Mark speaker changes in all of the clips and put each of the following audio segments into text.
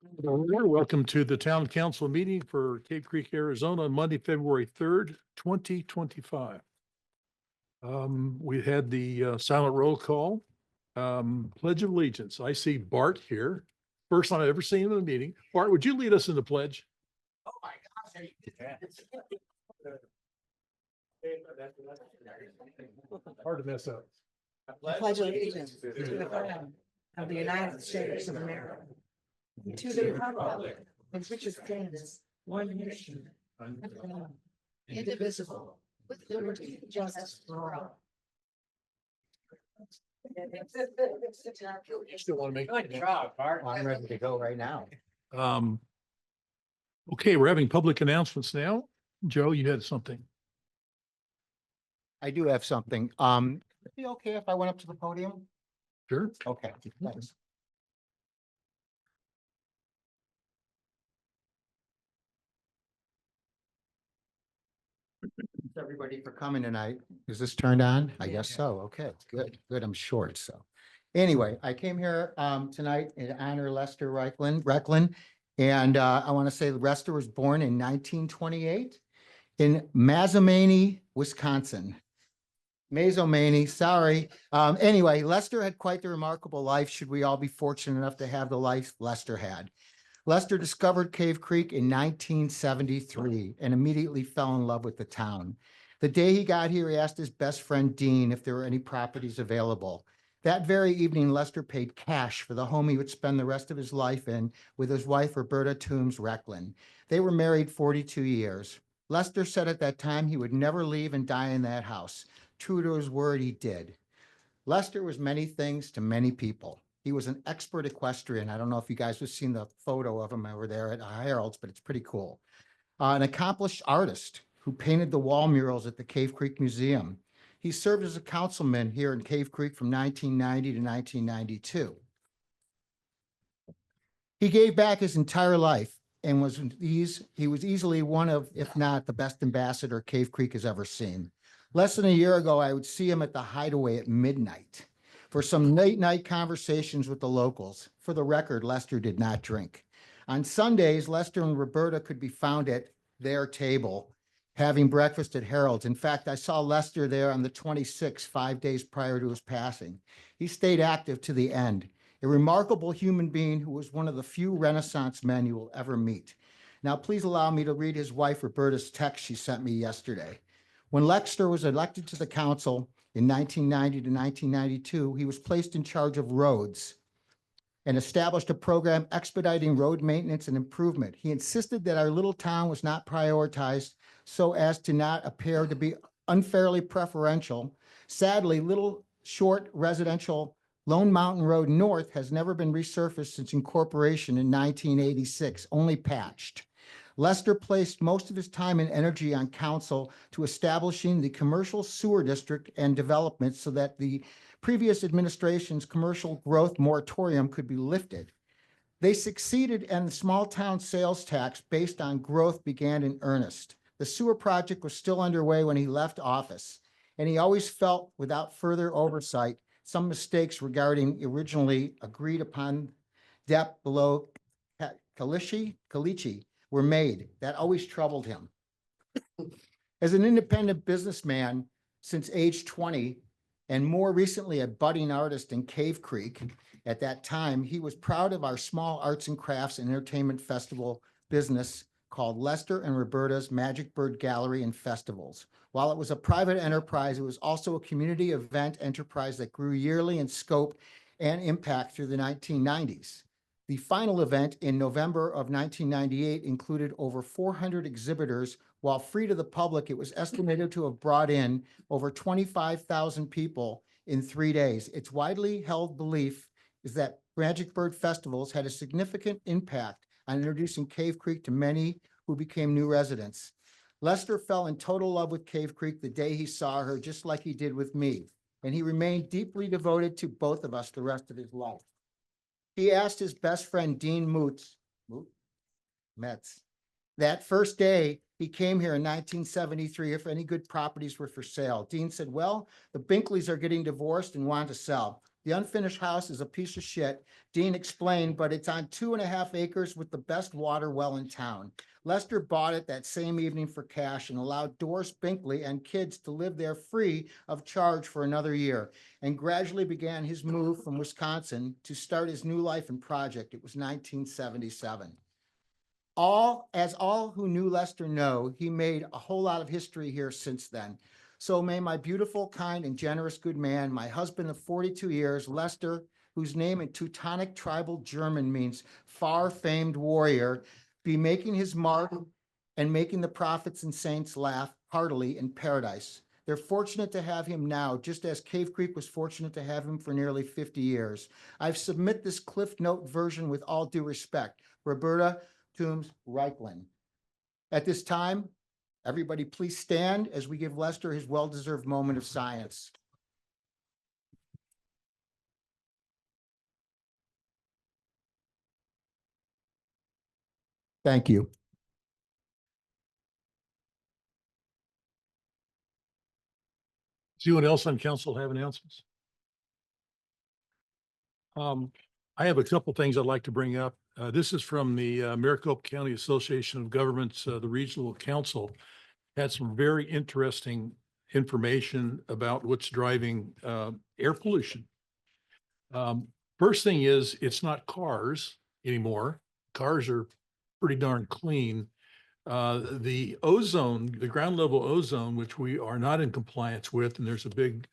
Speaker 1: Welcome to the town council meeting for Cave Creek, Arizona on Monday, February 3rd, 2025. We had the silent roll call, pledge of allegiance. I see Bart here. First time I've ever seen him in a meeting. Bart, would you lead us in the pledge?
Speaker 2: Oh my gosh.
Speaker 1: Hard to mess up.
Speaker 3: I pledge allegiance to the flag of the United States of America, and to the republic in which it stands, one nation, under God, indivisible, with liberty and justice for all.
Speaker 1: Still want to make.
Speaker 2: Good job, Bart.
Speaker 4: I'm ready to go right now.
Speaker 1: Okay, we're having public announcements now. Joe, you had something.
Speaker 4: I do have something. Would it be okay if I went up to the podium?
Speaker 1: Sure.
Speaker 4: Okay, thanks. Thanks, everybody for coming tonight. Is this turned on? I guess so. Okay, good, good. I'm short, so. Anyway, I came here tonight in honor of Lester Recklin. And I want to say Lester was born in 1928 in Mazomanie, Wisconsin. Mazomanie, sorry. Anyway, Lester had quite the remarkable life, should we all be fortunate enough to have the life Lester had. Lester discovered Cave Creek in 1973 and immediately fell in love with the town. The day he got here, he asked his best friend Dean if there were any properties available. That very evening, Lester paid cash for the home he would spend the rest of his life in with his wife, Roberta Toombs Recklin. They were married 42 years. Lester said at that time he would never leave and die in that house. True to his word, he did. Lester was many things to many people. He was an expert equestrian. I don't know if you guys have seen the photo of him over there at Harold's, but it's pretty cool. An accomplished artist who painted the wall murals at the Cave Creek Museum. He served as a councilman here in Cave Creek from 1990 to 1992. He gave back his entire life and he was easily one of, if not the best ambassador Cave Creek has ever seen. Less than a year ago, I would see him at the Hideaway at midnight for some late night conversations with the locals. For the record, Lester did not drink. On Sundays, Lester and Roberta could be found at their table having breakfast at Harold's. In fact, I saw Lester there on the 26th, 5 days prior to his passing. He stayed active to the end, a remarkable human being who was one of the few Renaissance men you will ever meet. Now, please allow me to read his wife Roberta's text she sent me yesterday. When Lester was elected to the council in 1990 to 1992, he was placed in charge of roads and established a program expediting road maintenance and improvement. He insisted that our little town was not prioritized so as to not appear to be unfairly preferential. Sadly, little short residential Lone Mountain Road North has never been resurfaced since incorporation in 1986, only patched. Lester placed most of his time and energy on council to establishing the commercial sewer district and development so that the previous administration's commercial growth moratorium could be lifted. They succeeded, and the small town sales tax based on growth began in earnest. The sewer project was still underway when he left office, and he always felt without further oversight some mistakes regarding originally agreed upon depth below Caliche were made. That always troubled him. As an independent businessman since age 20, and more recently a budding artist in Cave Creek, at that time, he was proud of our small arts and crafts and entertainment festival business called Lester and Roberta's Magic Bird Gallery and Festivals. While it was a private enterprise, it was also a community event enterprise that grew yearly in scope and impact through the 1990s. The final event in November of 1998 included over 400 exhibitors. While free to the public, it was estimated to have brought in over 25,000 people in 3 days. It's widely held belief is that Magic Bird Festivals had a significant impact on introducing Cave Creek to many who became new residents. Lester fell in total love with Cave Creek the day he saw her, just like he did with me, and he remained deeply devoted to both of us the rest of his life. He asked his best friend, Dean Metz, that first day he came here in 1973, if any good properties were for sale. Dean said, well, the Binkleys are getting divorced and want to sell. The unfinished house is a piece of shit. Dean explained, but it's on 2.5 acres with the best water well in town. Lester bought it that same evening for cash and allowed Doris Binkley and kids to live there free of charge for another year, and gradually began his move from Wisconsin to start his new life and project. It was 1977. As all who knew Lester know, he made a whole lot of history here since then. So may my beautiful, kind, and generous good man, my husband of 42 years, Lester, whose name in Teutonic tribal German means far famed warrior, be making his mark and making the prophets and saints laugh heartily in paradise. They're fortunate to have him now, just as Cave Creek was fortunate to have him for nearly 50 years. I've submit this Cliff Note version with all due respect. Roberta Toombs Reichland. At this time, everybody please stand as we give Lester his well-deserved moment of silence. Thank you.
Speaker 1: Does anyone else on council have announcements? I have a couple things I'd like to bring up. This is from the Maricopa County Association of Governments, the Regional Council. Had some very interesting information about what's driving air pollution. First thing is, it's not cars anymore. Cars are pretty darn clean. The ozone, the ground level ozone, which we are not in compliance with, and there's a big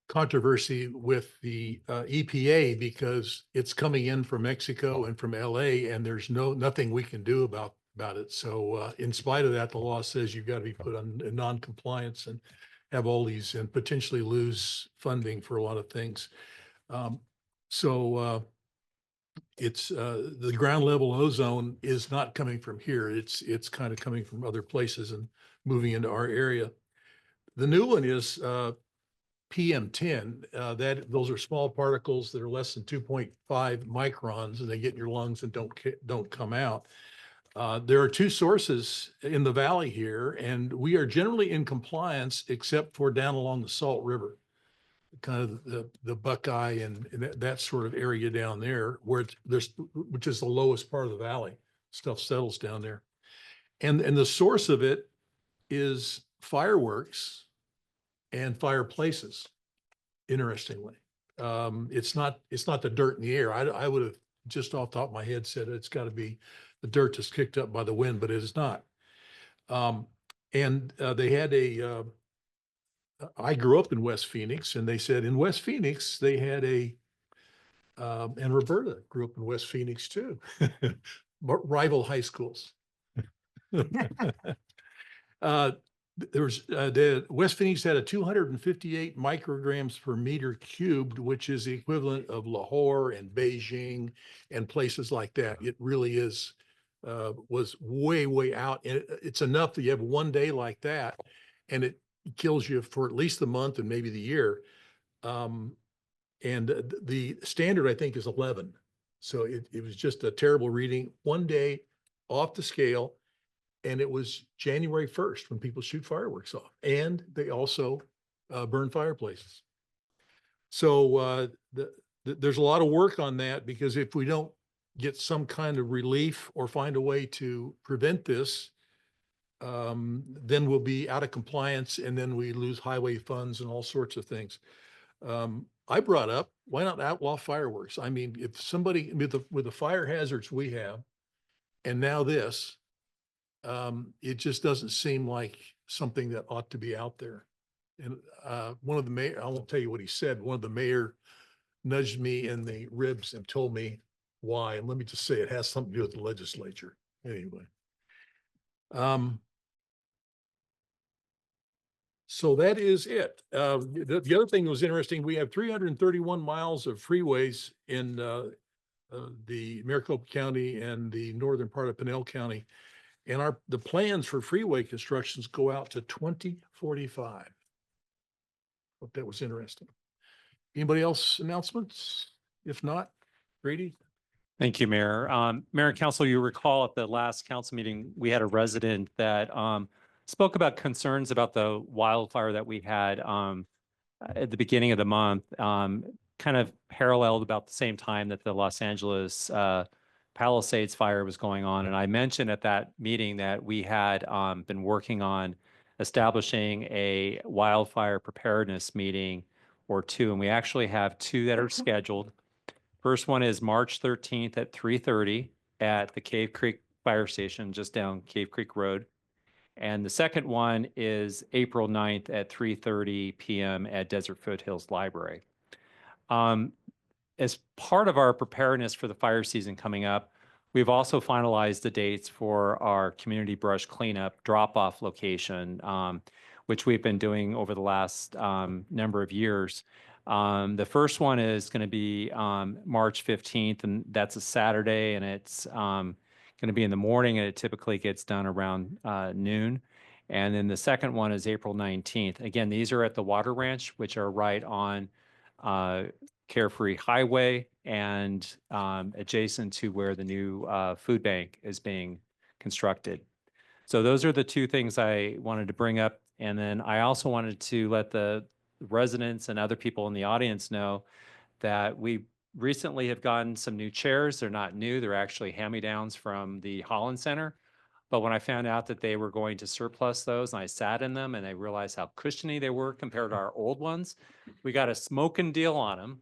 Speaker 1: controversy with the EPA because it's coming in from Mexico and from LA, and there's nothing we can do about it. So in spite of that, the law says you've got to be put on non-compliance and have all these and potentially lose funding for a lot of things. It's the ground level ozone is not coming from here. It's kind of coming from other places and moving into our area. The new one is PM10. Those are small particles that are less than 2.5 microns, and they get in your lungs and don't come out. There are two sources in the valley here, and we are generally in compliance except for down along the Salt River, kind of the Buckeye and that sort of area down there where which is the lowest part of the valley. Stuff settles down there. And the source of it is fireworks and fireplaces, interestingly. It's not the dirt in the air. I would have just off the top of my head said it's got to be the dirt that's kicked up by the wind, but it is not. They had I grew up in West Phoenix, and they said in West Phoenix, they had and Roberta grew up in West Phoenix too, rival high schools. The West Phoenix had a 258 micrograms per meter cubed, which is the equivalent of Lahore and Beijing and places like that. It really was way out. And it's enough that you have one day like that, and it kills you for at least the month and maybe the year. And the standard, I think, is 11. So it was just a terrible reading. One day off the scale, and it was January 1st when people shoot fireworks off. And they also burn fireplaces. So there's a lot of work on that, because if we don't get some kind of relief or find a way to prevent this, then we'll be out of compliance, and then we lose highway funds and all sorts of things. I brought up, why not outlaw fireworks? I mean, if somebody with the fire hazards we have, and now this, it just doesn't seem like something that ought to be out there. And one of the mayor, I won't tell you what he said. One of the mayor nudged me in the ribs and told me why. And let me just say, it has something to do with the legislature. Anyway. So that is it. The other thing that was interesting, we have 331 miles of freeways in the Maricopa County and the northern part of Pinell County. And the plans for freeway constructions go out to 2045. Hope that was interesting. Anybody else announcements? If not, Grady?
Speaker 5: Thank you, Mayor. Mayor and Council, you recall at the last council meeting, we had a resident that spoke about concerns about the wildfire that we had at the beginning of the month, kind of paralleled about the same time that the Los Angeles Palisades fire was going on. And I mentioned at that meeting that we had been working on establishing a wildfire preparedness meeting or two, and we actually have two that are scheduled. First one is March 13th at 3:30 at the Cave Creek Fire Station, just down Cave Creek Road. And the second one is April 9th at 3:30 PM at Desert Foothills Library. As part of our preparedness for the fire season coming up, we've also finalized the dates for our community brush cleanup drop-off location, which we've been doing over the last number of years. The first one is going to be March 15th, and that's a Saturday, and it's going to be in the morning, and it typically gets done around noon. And then the second one is April 19th. Again, these are at the Water Ranch, which are right on Carefree Highway and adjacent to where the new food bank is being constructed. So those are the two things I wanted to bring up. And then I also wanted to let the residents and other people in the audience know that we recently have gotten some new chairs. They're not new, they're actually hand-me-downs from the Holland Center. But when I found out that they were going to surplus those and I sat in them and I realized how cushiony they were compared to our old ones, we got a smoking deal on them.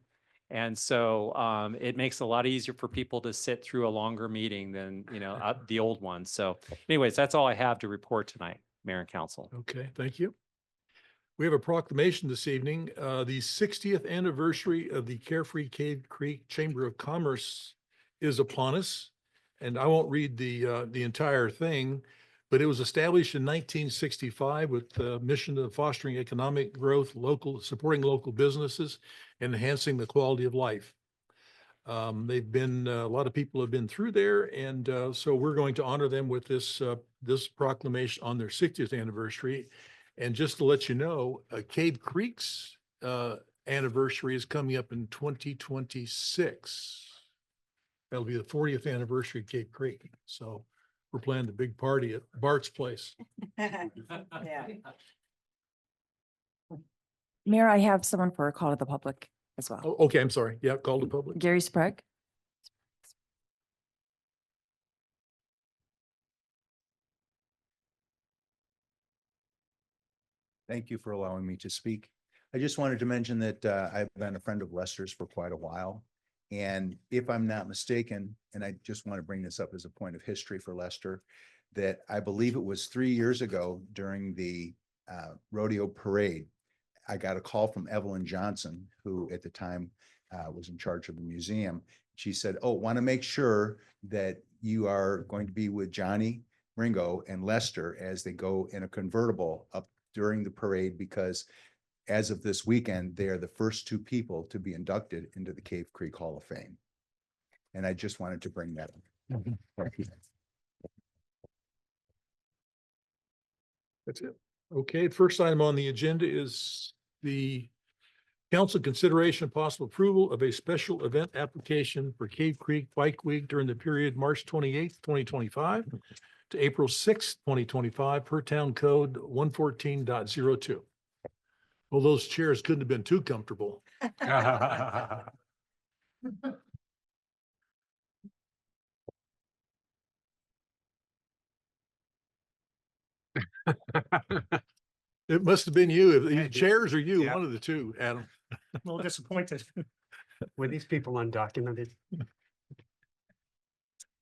Speaker 5: And so it makes it a lot easier for people to sit through a longer meeting than, the old ones. So anyways, that's all I have to report tonight, Mayor and Council.
Speaker 1: Okay, thank you. We have a proclamation this evening. The 60th anniversary of the Carefree Cave Creek Chamber of Commerce is upon us. And I won't read the entire thing, but it was established in 1965 with the mission of fostering economic growth, supporting local businesses, and enhancing the quality of life. They've been, a lot of people have been through there, and so we're going to honor them with this proclamation on their 60th anniversary. And just to let you know, Cave Creek's anniversary is coming up in 2026. That'll be the 40th anniversary of Cave Creek. So we're planning a big party at Bart's place.
Speaker 3: Yeah.
Speaker 6: Mayor, I have someone for a call to the public as well.
Speaker 1: Oh, okay, I'm sorry. Yeah, call to public.
Speaker 6: Gary Sprague.
Speaker 7: Thank you for allowing me to speak. I just wanted to mention that I've been a friend of Lester's for quite a while. And if I'm not mistaken, and I just want to bring this up as a point of history for Lester, that I believe it was 3 years ago during the rodeo parade, I got a call from Evelyn Johnson, who at the time was in charge of the museum. She said, "Oh, want to make sure that you are going to be with Johnny Ringo and Lester as they go in a convertible up during the parade, because as of this weekend, they are the first two people to be inducted into the Cave Creek Hall of Fame." And I just wanted to bring that up. Thank you.
Speaker 1: That's it. Okay, first item on the agenda is the council consideration and possible approval of a special event application for Cave Creek Bike Week during the period March 28th, 2025 to April 6th, 2025 per town code 114.02. Well, those chairs couldn't have been too comfortable. It must have been you. The chairs or you,
Speaker 2: Yeah.
Speaker 1: one of the two, Adam.
Speaker 2: A little disappointed with these people undocumented.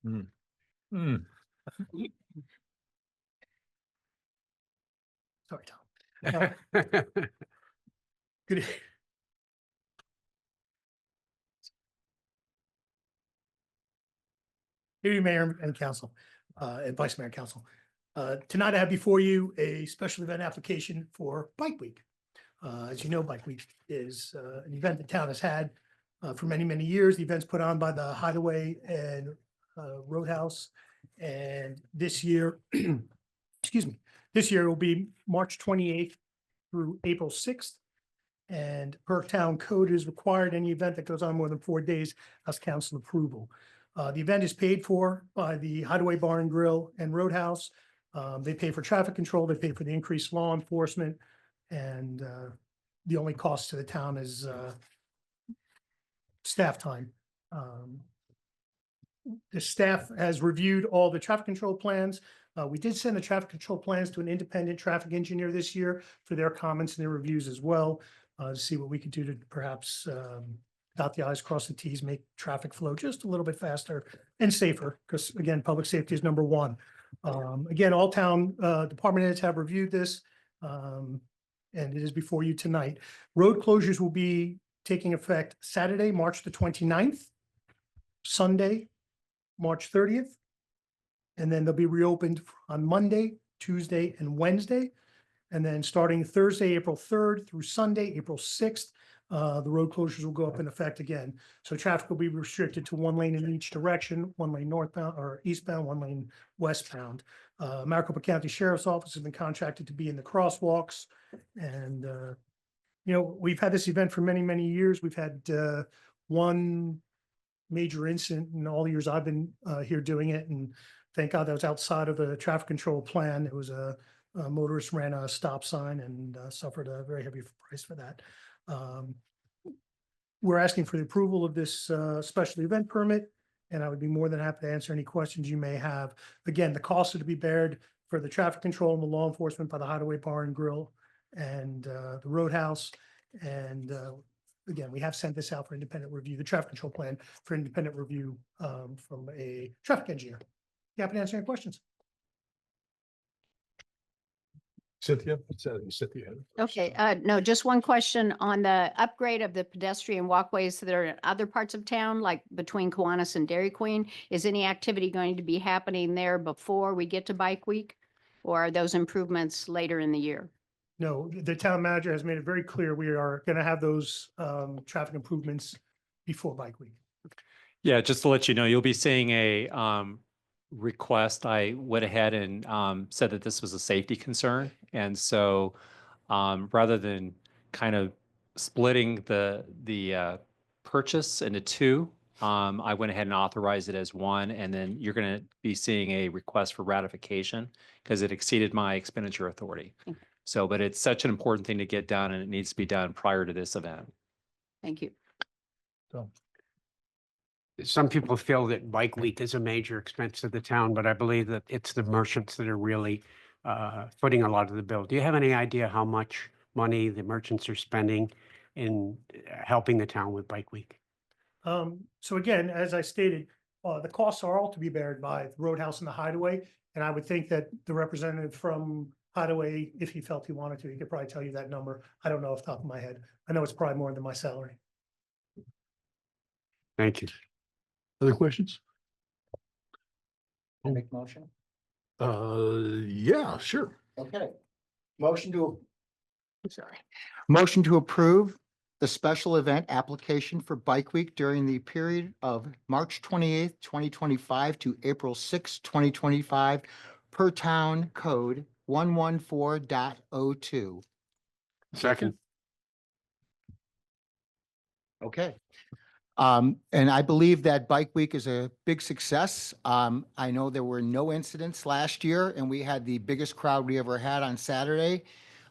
Speaker 1: Hmm.
Speaker 2: Sorry, Tom. Good. Good evening, Mayor and Council, and Vice Mayor and Council. Tonight I have before you a special event application for Bike Week. As you know, Bike Week is an event the town has had for many, many years. The event's put on by the Hideaway and Roadhouse. And this year, excuse me, this year will be March 28th through April 6th. And per town code is required any event that goes on more than 4 days has council approval. The event is paid for by the Hideaway Bar and Grill and Roadhouse. They pay for traffic control, they pay for the increased law enforcement and the only cost to the town is staff time. The staff has reviewed all the traffic control plans. We did send the traffic control plans to an independent traffic engineer this year for their comments and their reviews as well, to see what we could do to perhaps dot the i's, cross the t's, make traffic flow just a little bit faster and safer, because again, public safety is number one. Again, all town department heads have reviewed this, and it is before you tonight. Road closures will be taking effect Saturday, March the 29th, Sunday, March 30th, and then they'll be reopened on Monday, Tuesday, and Wednesday. And then starting Thursday, April 3rd through Sunday, April 6th, the road closures will go up in effect again. So traffic will be restricted to one lane in each direction, one lane northbound or eastbound, one lane westbound. Maricopa County Sheriff's Office has been contracted to be in the crosswalks. And, you know, we've had this event for many, many years. We've had one major incident in all the years I've been here doing it. And thank God that was outside of the traffic control plan. It was a motorist ran a stop sign and suffered a very heavy price for that. We're asking for the approval of this special event permit, and I would be more than happy to answer any questions you may have. Again, the costs are to be bared for the traffic control and the law enforcement by the Hideaway Bar and Grill and the Roadhouse. And again, we have sent this out for independent review, the traffic control plan for independent review from a traffic engineer. Happy to answer any questions.
Speaker 1: Cynthia? Cynthia.
Speaker 8: Okay, no, just one question on the upgrade of the pedestrian walkways that are in other parts of town, like between Kiwanis and Dairy Queen. Is any activity going to be happening there before we get to Bike Week? Or are those improvements later in the year?
Speaker 2: No, the town manager has made it very clear we are going to have those traffic improvements before Bike Week.
Speaker 5: Yeah, just to let you know, you'll be seeing a request. I went ahead and said that this was a safety concern. And so rather than kind of splitting the purchase into two, I went ahead and authorized it as one. And then you're going to be seeing a request for ratification because it exceeded my expenditure authority.
Speaker 8: Okay.
Speaker 5: So, but it's such an important thing to get done and it needs to be done prior to this event.
Speaker 8: Thank you.
Speaker 1: So,
Speaker 9: some people feel that Bike Week is a major expense to the town, but I believe that it's the merchants that are really footing a lot of the bill. Do you have any idea how much money the merchants are spending in helping the town with Bike Week?
Speaker 2: So again, as I stated, the costs are all to be bared by the Roadhouse and the Hideaway. And I would think that the representative from Hideaway, if he felt he wanted to, he could probably tell you that number. I don't know off the top of my head. I know it's probably more than my salary.
Speaker 9: Thank you.
Speaker 1: other questions?
Speaker 4: Make motion?
Speaker 1: Yeah, sure.
Speaker 4: Okay. Sorry. Motion to approve the special event application for Bike Week during the period of March 28th, 2025 to April 6th, 2025 per town code 114.02.
Speaker 9: Second.
Speaker 4: Okay. And I believe that Bike Week is a big success. I know there were no incidents last year and we had the biggest crowd we ever had on Saturday,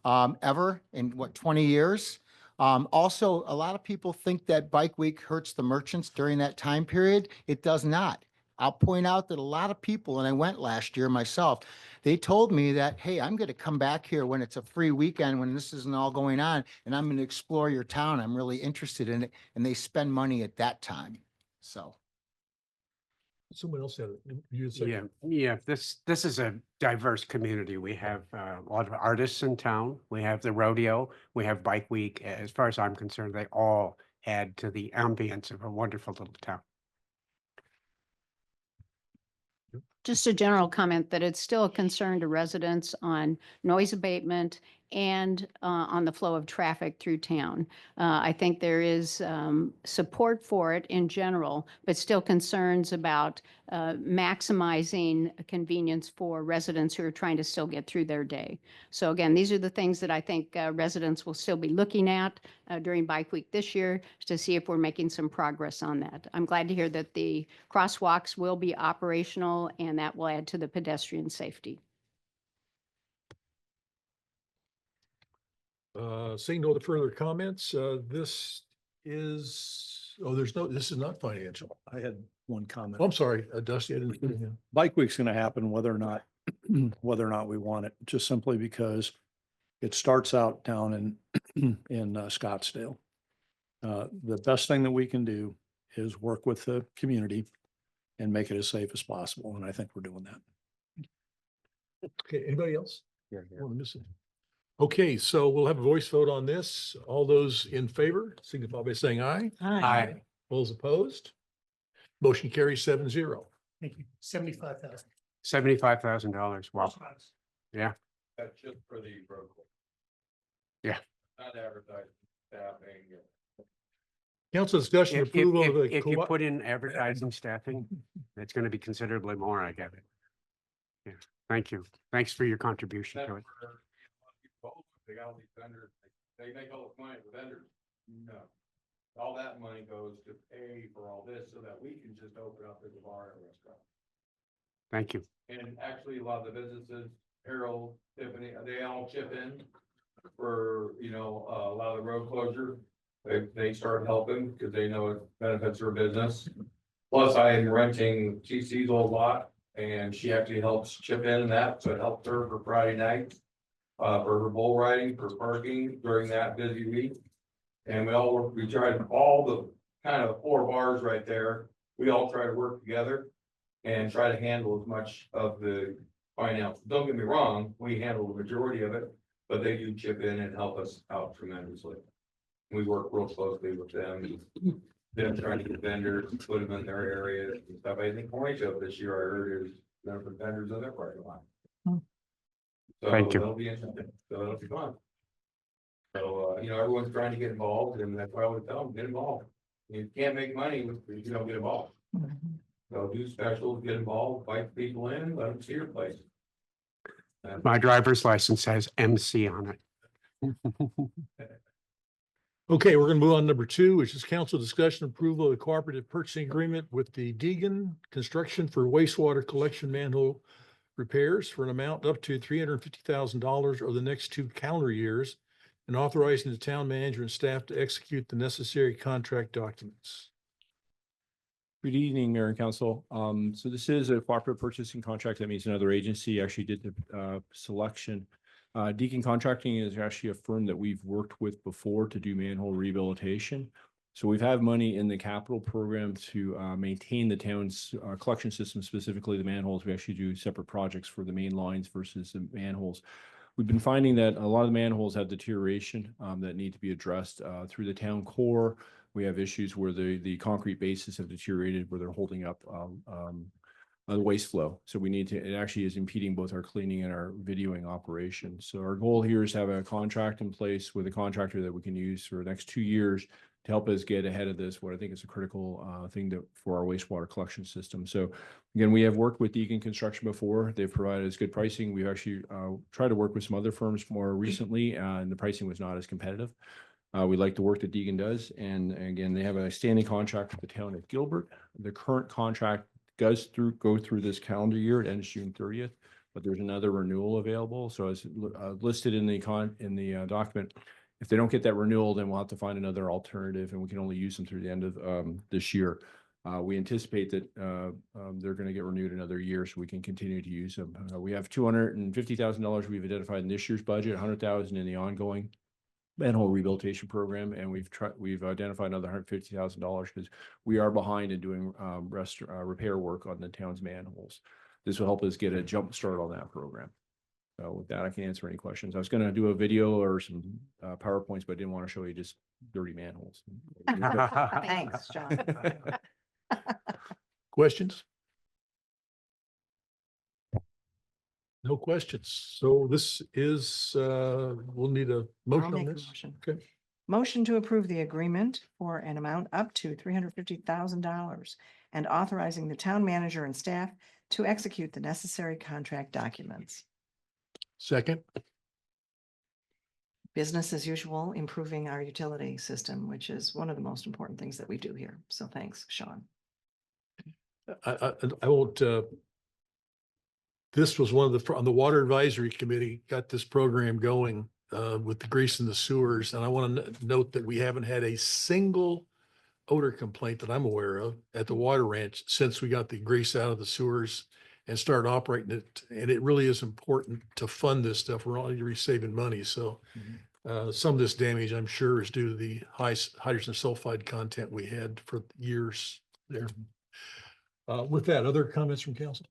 Speaker 4: ever in 20 years. Also, a lot of people think that Bike Week hurts the merchants during that time period. It does not. I'll point out that a lot of people, and I went last year myself, they told me that, hey, I'm going to come back here when it's a free weekend, when this isn't all going on, and I'm going to explore your town. I'm really interested in it. And they spend money at that time. So.
Speaker 1: Someone else had it. You had said-
Speaker 9: Yeah, this is a diverse community. We have a lot of artists in town. We have the rodeo, we have Bike Week. As far as I'm concerned, they all add to the ambience of a wonderful little town.
Speaker 8: Just a general comment that it's still a concern to residents on noise abatement and on the flow of traffic through town. I think there is support for it in general, but still concerns about maximizing convenience for residents who are trying to still get through their day. So again, these are the things that I think residents will still be looking at during Bike Week this year to see if we're making some progress on that. I'm glad to hear that the crosswalks will be operational and that will add to the pedestrian safety.
Speaker 1: Seeing no further comments, this is, this is not financial.
Speaker 10: I had one comment.
Speaker 1: Oh, I'm sorry, Dusty, I didn't. see you.
Speaker 10: Bike Week's gonna happen whether or not, whether or not we want it, just simply because it starts out down in Scottsdale. The best thing that we can do is work with the community and make it as safe as possible, and I think we're doing that.
Speaker 1: Okay, anybody else?
Speaker 7: Yeah,
Speaker 1: Want to miss it? Okay, so we'll have a voice vote on this. All those in favor signify by saying aye.
Speaker 9: Aye.
Speaker 1: Those opposed? Motion carries 7-0.
Speaker 2: Thank you. 75,000.
Speaker 9: $75,000. Wow. Yeah.
Speaker 11: That's just for the road.
Speaker 9: Yeah.
Speaker 11: Not advertising, staffing.
Speaker 1: Council discussion
Speaker 9: If,
Speaker 1: approval of the.
Speaker 9: if you
Speaker 1: co-
Speaker 9: put in advertising staffing, it's going to be considerably more, I get it. Yeah, thank you. Thanks for your contribution
Speaker 11: That's
Speaker 9: to it.
Speaker 11: where, they got all these vendors, they make all the money with vendors. No. All that money goes to pay for all this so that we can just open up as a bar and restaurant.
Speaker 9: Thank you.
Speaker 11: And actually, a lot of the businesses, Harold, Tiffany, they all chip in for, a lot of the road closure. They start helping because they know it benefits their business. Plus, I am renting TC's old lot and she actually helps chip in that, so it helped her for Friday night. For her bull riding, for parking during that busy week. And we tried all the kind of 4 bars right there. We all try to work together and try to handle as much of the finance. Don't get me wrong, we handle the majority of it, but they do chip in and help us out tremendously. We work real closely with them. Them trying to get vendors, put them in their areas and stuff. I think Orange Show this year, I heard is number of vendors in their parking lot. So
Speaker 9: Thank you.
Speaker 11: that'll be interesting. So it'll be fun. So, everyone's trying to get involved and that's why I would tell them, get involved. You can't make money if you don't get involved. So do specials, get involved, invite people in, let them see your place. And
Speaker 9: My driver's license has MC on it.
Speaker 1: Okay, we're gonna move on to number 2, which is council discussion approval of the cooperative purchasing agreement with the Deegan Construction for wastewater collection manhole repairs for an amount up to $350,000 over the next 2 calendar years, and authorizing the town manager and staff to execute the necessary contract documents.
Speaker 12: Good evening, Mayor and Council. So this is a cooperative purchasing contract. That means another agency actually did the selection. Deacon Contracting is actually a firm that we've worked with before to do manhole rehabilitation. So we've had money in the capital program to maintain the town's collection system, specifically the manholes. We actually do separate projects for the main lines versus the manholes. We've been finding that a lot of the manholes have deterioration that need to be addressed through the town core. We have issues where the concrete bases have deteriorated, where they're holding up the waste flow. So we need to, it actually is impeding both our cleaning and our videoing operations. So our goal here is to have a contract in place with a contractor that we can use for the next 2 years to help us get ahead of this, what I think is a critical thing for our wastewater collection system. So again, we have worked with Deegan Construction before. They've provided us good pricing. We've actually tried to work with some other firms more recently, and the pricing was not as competitive. We like the work that Deegan does. And again, they have a standing contract with the town of Gilbert. The current contract does go through this calendar year. It ends June 30th, but there's another renewal available. So as listed in the document, if they don't get that renewal, then we'll have to find another alternative, and we can only use them through the end of this year. We anticipate that they're going to get renewed another year, so we can continue to use them. We have $250,000 we've identified in this year's budget, $100,000 in the ongoing manhole rehabilitation program, and we've identified another $150,000 because we are behind in doing repair work on the town's manholes. This will help us get a jump start on that program. So with that, I can answer any questions. I was going to do a video or some PowerPoints, but I didn't want to show you just dirty manholes.
Speaker 3: Thanks, John.
Speaker 1: Questions? No questions. So this is, we'll need a
Speaker 3: I'll
Speaker 1: motion on
Speaker 3: make a
Speaker 1: this.
Speaker 3: motion.
Speaker 1: Okay.
Speaker 3: Motion to approve the agreement for an amount up to $350,000 and authorizing the town manager and staff to execute the necessary contract documents.
Speaker 1: Second,
Speaker 3: Business as usual, improving our utility system, which is one of the most important things that we do here. So thanks, Sean.
Speaker 1: I won't, this was one of on the Water Advisory Committee got this program going with the grease in the sewers. And I want to note that we haven't had a single odor complaint that I'm aware of at the water ranch since we got the grease out of the sewers and started operating it. And it really is important to fund this stuff. We're already saving money. So some of this damage, I'm sure, is due to the high hydrogen sulfide content we had for years there. With that, other comments from council?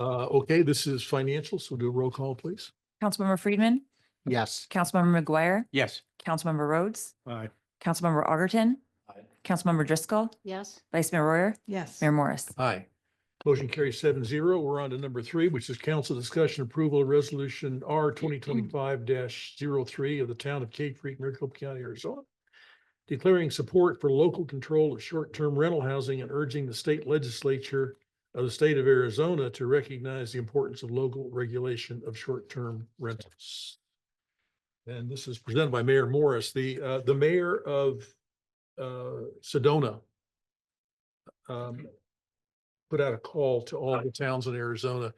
Speaker 1: Okay, this is financial, so do a roll call, please.
Speaker 6: Councilmember Friedman,
Speaker 4: Yes.
Speaker 6: Councilmember McGuire,
Speaker 9: Yes.
Speaker 6: Councilmember Rhodes,
Speaker 10: Aye.
Speaker 6: Councilmember Augerton,
Speaker 10: Aye.
Speaker 6: Councilmember Driscoll,
Speaker 8: Yes.
Speaker 6: Vice Mayor Royer,
Speaker 3: Yes.
Speaker 6: Mayor Morris.
Speaker 1: Aye. Motion carries 7-0. We're on to number 3, which is council discussion approval of resolution R 2025-03 of the town of Cave Creek, Maricopa County, Arizona, declaring support for local control of short-term rental housing and urging the state legislature of the state of Arizona to recognize the importance of local regulation of short-term rentals. And this is presented by Mayor Morris. The mayor of Sedona put out a call to all the towns in Arizona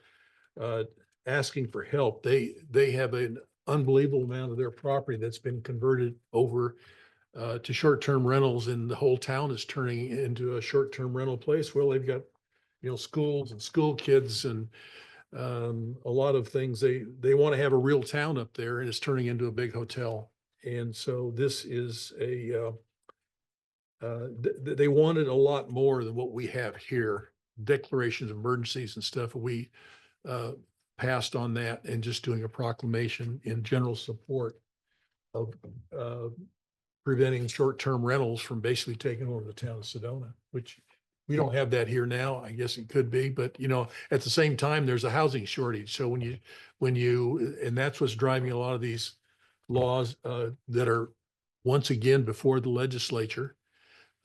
Speaker 1: asking for help. They have an unbelievable amount of their property that's been converted over to short-term rentals, and the whole town is turning into a short-term rental place. Well, they've got, schools and school kids and a lot of things. They want to have a real town up there, and it's turning into a big hotel. And so this is they wanted a lot more than what we have here. Declarations of emergencies and stuff. We passed on that and just doing a proclamation in general support of preventing short-term rentals from basically taking over the town of Sedona, which we don't have that here now. I guess it could be, but at the same time, there's a housing shortage. So and that's what's driving a lot of these laws that are once again before the legislature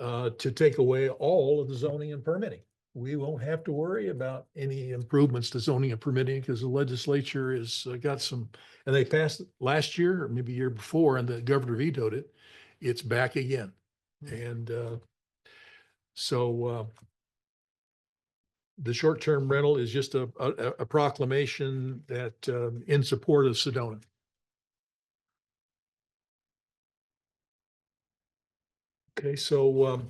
Speaker 1: to take away all of the zoning and permitting. We won't have to worry about any improvements to zoning and permitting because the legislature has got some, and they passed it last year or maybe year before, and the governor vetoed it. It's back again. And so the short-term rental is just a proclamation that in support of Sedona. Okay, so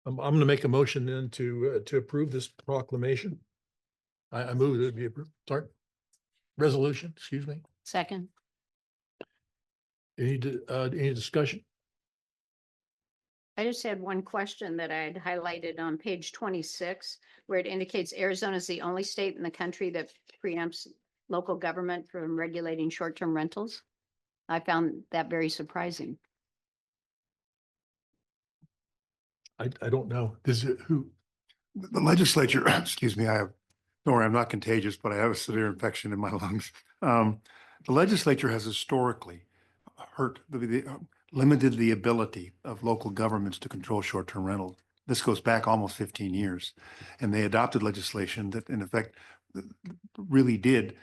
Speaker 1: I'm going to make a motion then to approve this proclamation. I move that it be approved. Sorry. Resolution, excuse me.
Speaker 8: Second.
Speaker 1: Any discussion?
Speaker 8: I just had one question that I had highlighted on page 26, where it indicates Arizona is the only state in the country that preempts local government from regulating short-term rentals. I found that very surprising.
Speaker 1: I don't know. Is it who?
Speaker 13: The legislature, excuse me, don't worry, I'm not contagious, but I have a severe infection in my lungs. The legislature has historically limited the ability of local governments to control short-term rentals. This goes back almost 15 years. And they adopted legislation that in effect really did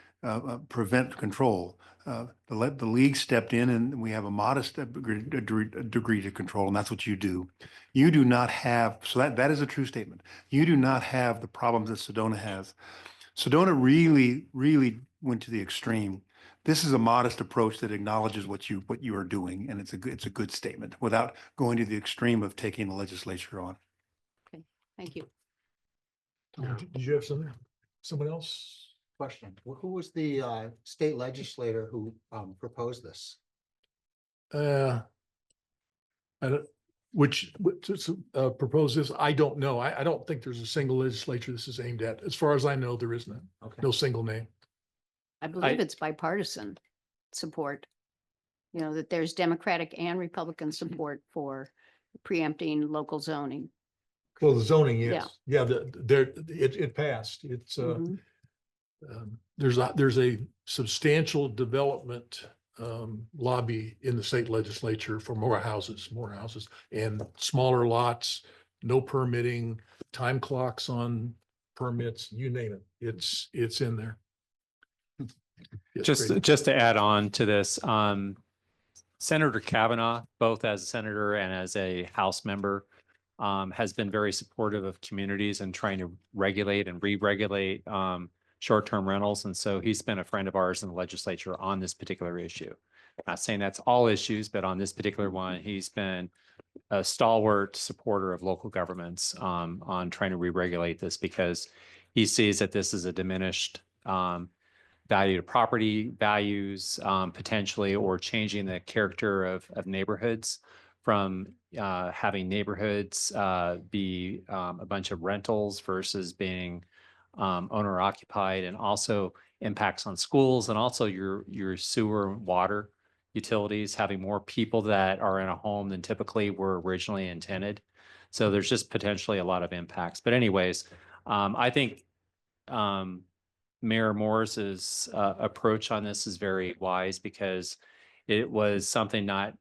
Speaker 13: prevent control. The league stepped in and we have a modest degree to control, and that's what you do. You do not have, so that is a true statement. You do not have the problems that Sedona has. Sedona really went to the extreme. This is a modest approach that acknowledges what you are doing, and it's a good statement without going to the extreme of taking the legislature on.
Speaker 8: Okay, thank you.
Speaker 1: Did you have something? Someone else?
Speaker 4: Question. Who was the state legislator who proposed this?
Speaker 1: I don't, which propose this? I don't know. I don't think there's a single legislature this is aimed at. As far as I know, there is none.
Speaker 4: Okay.
Speaker 1: No single name.
Speaker 8: I believe it's bipartisan support. That there's Democratic and Republican support for preempting local zoning.
Speaker 1: Well, the zoning, yes. Yeah, it passed. It's
Speaker 8: Mhm.
Speaker 1: There's a substantial development lobby in the state legislature for more houses and smaller lots, no permitting, time clocks on permits, you name it. It's in there. It's great.
Speaker 5: Just to add on to this, Senator Kavanaugh, both as a senator and as a House member, has been very supportive of communities and trying to regulate and re-regulate short-term rentals. And so he's been a friend of ours in the legislature on this particular issue. Not saying that's all issues, but on this particular one, he's been a stalwart supporter of local governments on trying to re-regulate this because he sees that this is a diminished value to property values potentially, or changing the character of neighborhoods from having neighborhoods be a bunch of rentals versus being owner occupied, and also impacts on schools and also your sewer and water utilities, having more people that are in a home than typically were originally intended. So there's just potentially a lot of impacts. But anyways, I think Mayor Morris's approach on this is very wise because it was something not,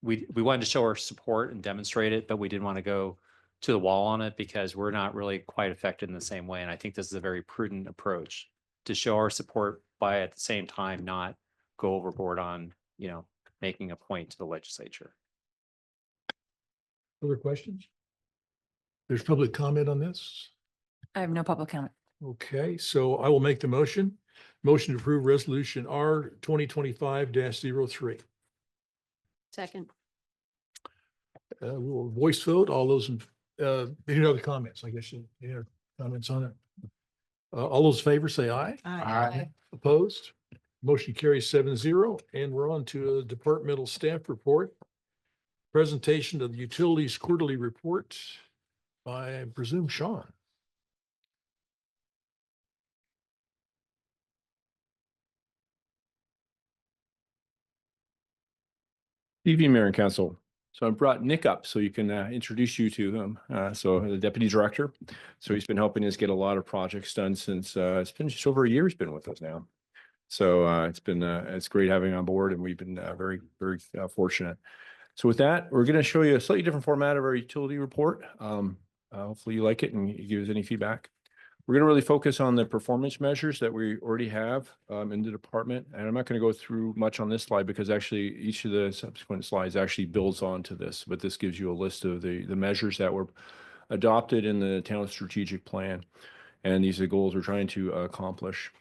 Speaker 5: we wanted to show our support and demonstrate it, but we didn't want to go to the wall on it because we're not really quite affected in the same way. And I think this is a very prudent approach to show our support by at the same time not go overboard on, making a point to the legislature.
Speaker 1: Other questions? There's public comment on this?
Speaker 6: I have no public comment.
Speaker 1: Okay, so I will make the motion. Motion to approve resolution R 2025-03.
Speaker 8: Second.
Speaker 1: We'll voice vote. All those any other comments? I guess any other comments on it? All those in favor say aye.
Speaker 3: Aye.
Speaker 1: Opposed? Motion carries 7-0, and we're on to a departmental staff report. Presentation of the utilities quarterly report by, I presume, Sean.
Speaker 12: Evening, Mayor and Council. So I brought Nick up so you can introduce you to him. So the Deputy Director. So he's been helping us get a lot of projects done since it's been just over a year he's been with us now. So it's great having him on board, and we've been very, very fortunate. So with that, we're going to show you a slightly different format of our utility report. Hopefully you like it and you give us any feedback. We're going to really focus on the performance measures that we already have in the department. And I'm not going to go through much on this slide because actually each of the subsequent slides actually builds onto this, but this gives you a list of the measures that were adopted in the town strategic plan. And these are the goals we're trying to accomplish.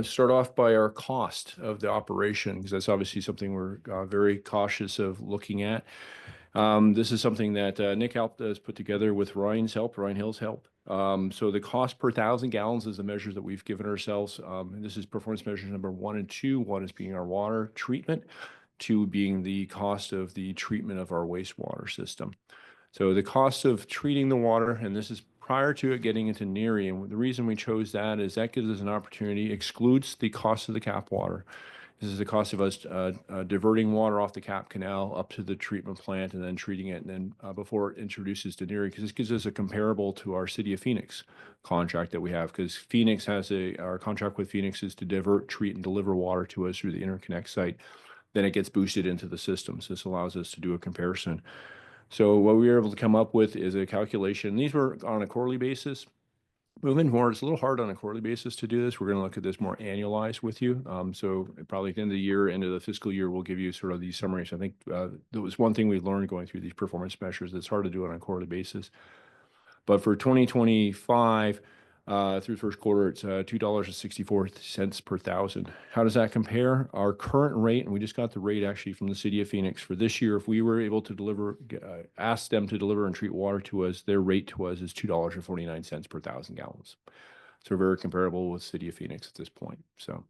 Speaker 12: Start off by our cost of the operation, because that's obviously something we're very cautious of looking at. This is something that Nick helped us put together with Ryan Hill's help. So the cost per 1,000 gallons is the measure that we've given ourselves. And this is performance measures number 1 and 2. 1 is being our water treatment, 2 being the cost of the treatment of our wastewater system. So the cost of treating the water, and this is prior to it getting into NERI, and the reason we chose that is that gives us an opportunity, excludes the cost of the cap water. This is the cost of us diverting water off the Cap Canal up to the treatment plant and then treating it, and then before it introduces to NERI, because this gives us a comparable to our City of Phoenix contract that we have, because Phoenix has our contract with Phoenix is to divert, treat, and deliver water to us through the interconnect site. Then it gets boosted into the system. So this allows us to do a comparison. So what we were able to come up with is a calculation. These were on a quarterly basis. Moving forward, it's a little hard on a quarterly basis to do this. We're going to look at this more annualized with you. So probably at the end of the year, end of the fiscal year, we'll give you sort of these summaries. I think there was one thing we learned going through these performance measures. It's hard to do it on a quarterly basis. But for 2025, through the first quarter, it's $2.64 per 1,000. How does that compare? Our current rate, and we just got the rate actually from the City of Phoenix for this year, if we were able to deliver, ask them to deliver and treat water to us, their rate to us is $2.49 per 1,000 gallons. So very comparable with City of Phoenix at this point. So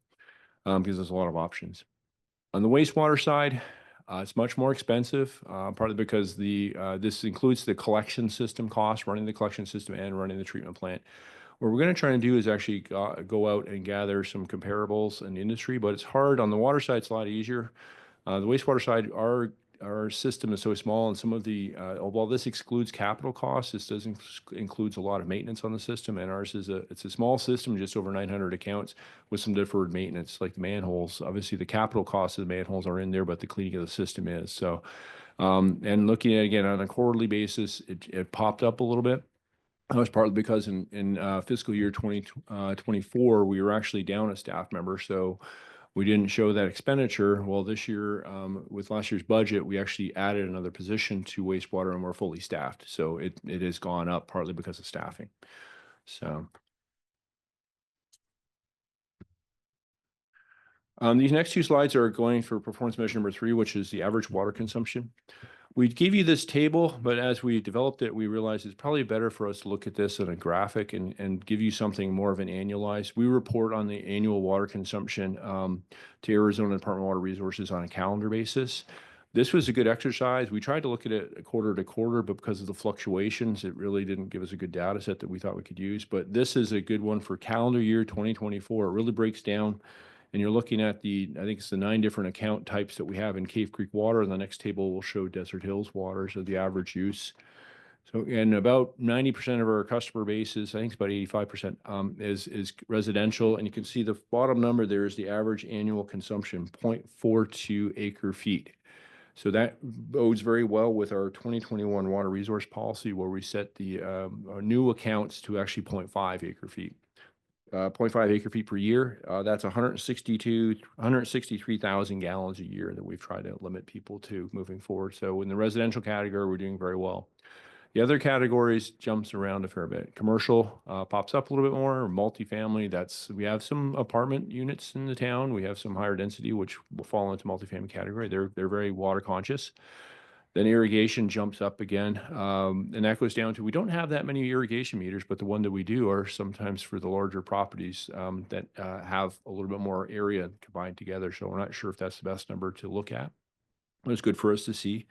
Speaker 12: gives us a lot of options. On the wastewater side, it's much more expensive, partly because this includes the collection system cost, running the collection system and running the treatment plant. What we're going to try and do is actually go out and gather some comparables in the industry, but it's hard. On the water side, it's a lot easier. The wastewater side, our system is so small, and some of the, while this excludes capital costs, this does includes a lot of maintenance on the system, and ours is it's a small system, just over 900 accounts with some deferred maintenance, like the manholes. Obviously, the capital costs of the manholes are in there, but the cleaning of the system is. So, and looking at, again, on a quarterly basis, it popped up a little bit. That was partly because in fiscal year 2024, we were actually down a staff member, so we didn't show that expenditure. Well, this year, with last year's budget, we actually added another position to wastewater, and we're fully staffed. So it has gone up partly because of staffing. So These next two slides are going for performance measure number 3, which is the average water consumption. We gave you this table, but as we developed it, we realized it's probably better for us to look at this in a graphic and give you something more of an annualized. We report on the annual water consumption to Arizona Department of Water Resources on a calendar basis. This was a good exercise. We tried to look at it quarter to quarter, but because of the fluctuations, it really didn't give us a good data set that we thought we could use. But this is a good one for calendar year 2024. It really breaks down. And you're looking at I think it's the 9 different account types that we have in Cave Creek water. And the next table will show Desert Hills water, so the average use. So, and about 90% of our customer base is, I think it's about 85%, is residential. And you can see the bottom number there is the average annual consumption, 0.42 acre feet. So that bodes very well with our 2021 water resource policy, where we set the our new accounts to actually 0.5 acre feet. 0.5 acre feet per year. That's 163,000 gallons a year that we've tried to limit people to moving forward. So in the residential category, we're doing very well. The other categories jumps around a fair bit. Commercial pops up a little bit more. Multifamily, we have some apartment units in the town. We have some higher density, which will fall into multifamily category. They're very water conscious. Then irrigation jumps up again. And that goes down to, we don't have that many irrigation meters, but the one that we do are sometimes for the larger properties that have a little bit more area combined together. So we're not sure if that's the best number to look at. It's good for us to see.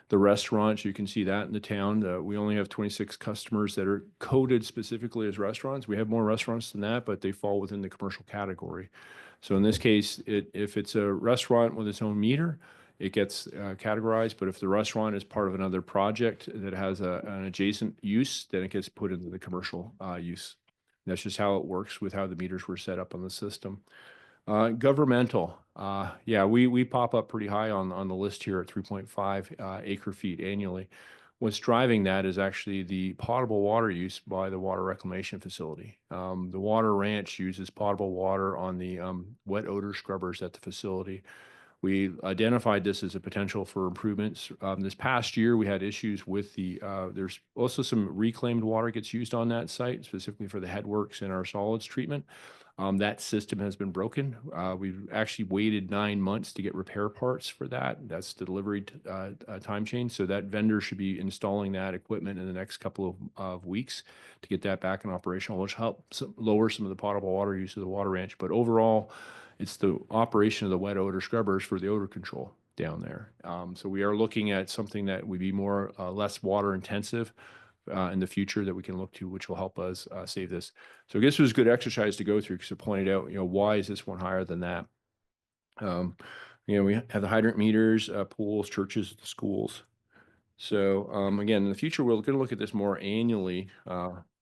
Speaker 12: The restaurants, you can see that in the town. We only have 26 customers that are coded specifically as restaurants. We have more restaurants than that, but they fall within the commercial category. So in this case, if it's a restaurant with its own meter, it gets categorized. But if the restaurant is part of another project that has an adjacent use, then it gets put into the commercial use. That's just how it works with how the meters were set up on the system. Governmental, yeah, we pop up pretty high on the list here at 3.5 acre feet annually. What's driving that is actually the potable water use by the water reclamation facility. The water ranch uses potable water on the wet odor scrubbers at the facility. We identified this as a potential for improvements. This past year, we had issues with there's also some reclaimed water gets used on that site, specifically for the headworks and our solids treatment. That system has been broken. We've actually waited 9 months to get repair parts for that. That's the delivery time change. So that vendor should be installing that equipment in the next couple of weeks to get that back in operational, which helps lower some of the potable water use of the water ranch. But overall, it's the operation of the wet odor scrubbers for the odor control down there. So we are looking at something that would be less water intensive in the future that we can look to, which will help us save this. So I guess it was a good exercise to go through, because it pointed out, why is this one higher than that? We have the hydrant meters, pools, churches, schools. So again, in the future, we're going to look at this more annually.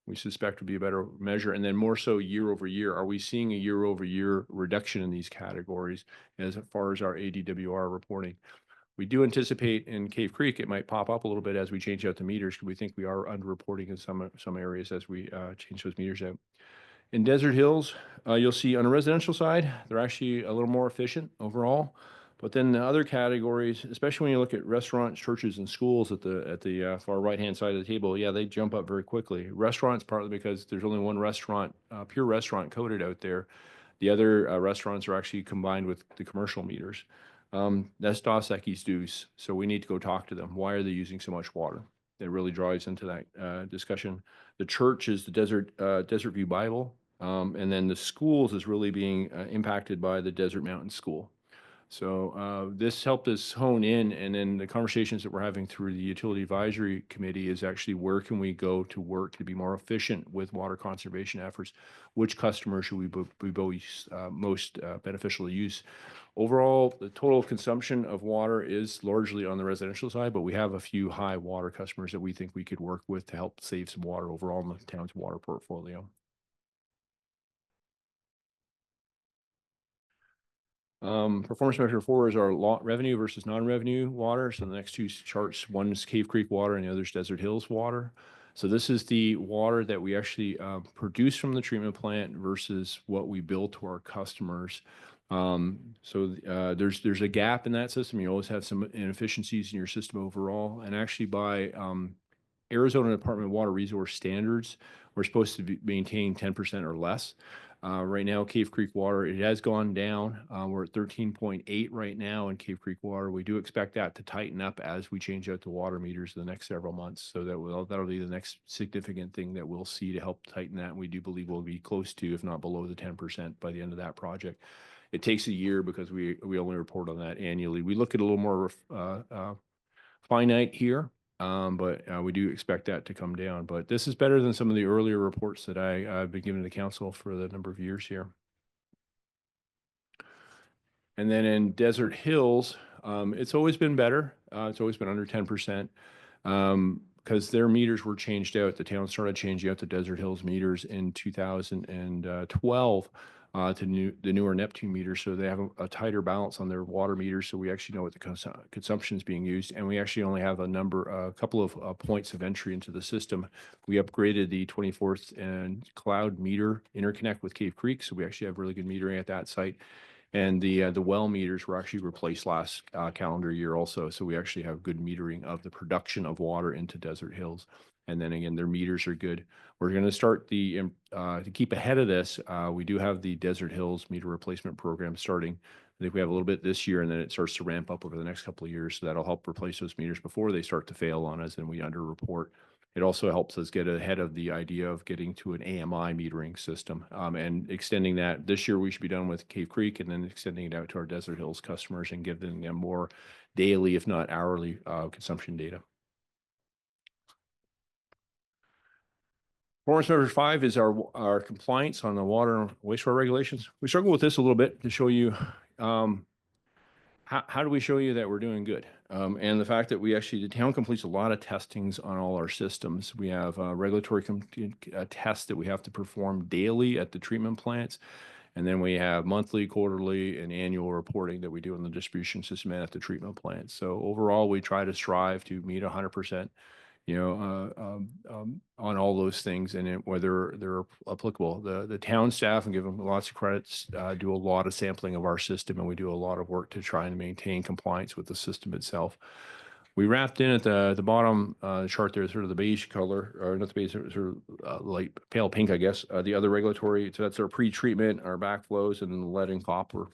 Speaker 12: We suspect would be a better measure, and then more so year over year. Are we seeing a year over year reduction in these categories as far as our ADWR reporting? We do anticipate in Cave Creek, it might pop up a little bit as we change out the meters, because we think we are underreporting in some areas as we change those meters out. In Desert Hills, you'll see on the residential side, they're actually a little more efficient overall. But then the other categories, especially when you look at restaurants, churches, and schools at the far right-hand side of the table, yeah, they jump up very quickly. Restaurants, partly because there's only one restaurant, pure restaurant coded out there. The other restaurants are actually combined with the commercial meters. That's Dos Equis Deuce. So we need to go talk to them. Why are they using so much water? It really drives into that discussion. The church is the Desert View Bible. And then the schools is really being impacted by the Desert Mountain School. So this helped us hone in, and then the conversations that we're having through the Utility Advisory Committee is actually where can we go to work to be more efficient with water conservation efforts? Which customers should we be most beneficial to use? Overall, the total consumption of water is largely on the residential side, but we have a few high water customers that we think we could work with to help save some water overall in the town's water portfolio. Performance measure 4 is our revenue versus non-revenue water. So the next two charts, one is Cave Creek water and the other is Desert Hills water. So this is the water that we actually produce from the treatment plant versus what we bill to our customers. There's a gap in that system. You always have some inefficiencies in your system overall. And actually by Arizona Department of Water Resource Standards, we're supposed to be maintain 10% or less. Right now, Cave Creek water, it has gone down. We're at 13.8 right now in Cave Creek water. We do expect that to tighten up as we change out the water meters the next several months. So that'll be the next significant thing that we'll see to help tighten that. And we do believe we'll be close to, if not below the 10% by the end of that project. It takes a year because we only report on that annually. We look at a little more finite here. But we do expect that to come down. But this is better than some of the earlier reports that I've been giving to council for the number of years here. And then in Desert Hills, it's always been better. It's always been under 10%. Because their meters were changed out. The town started changing out the Desert Hills meters in 2012 to the newer Neptune meters. So they have a tighter balance on their water meters. So we actually know what the consumption is being used. And we actually only have a couple of points of entry into the system. We upgraded the 24th and cloud meter interconnect with Cave Creek. So we actually have really good metering at that site. And the well meters were actually replaced last calendar year also. So we actually have good metering of the production of water into Desert Hills. And then again, their meters are good. We're going to start to keep ahead of this. We do have the Desert Hills meter replacement program starting. I think we have a little bit this year, and then it starts to ramp up over the next couple of years. So that'll help replace those meters before they start to fail on us and we underreport. It also helps us get ahead of the idea of getting to an AMI metering system and extending that. This year, we should be done with Cave Creek and then extending it out to our Desert Hills customers and giving them more daily, if not hourly, consumption data. Performance measure 5 is our compliance on the water and wastewater regulations. We struggle with this a little bit to show you how do we show you that we're doing good? And the fact that the town completes a lot of testings on all our systems. We have regulatory tests that we have to perform daily at the treatment plants. And then we have monthly, quarterly, and annual reporting that we do in the distribution system and at the treatment plants. So overall, we try to strive to meet 100%. On all those things and whether they're applicable. The town staff, and give them lots of credits, do a lot of sampling of our system, and we do a lot of work to try and maintain compliance with the system itself. We wrapped in at the bottom chart there, sort of the beige color, or not the beige, sort of light pale pink, I guess. The other regulatory, so that's our pre-treatment, our backflows, and then the lead and copper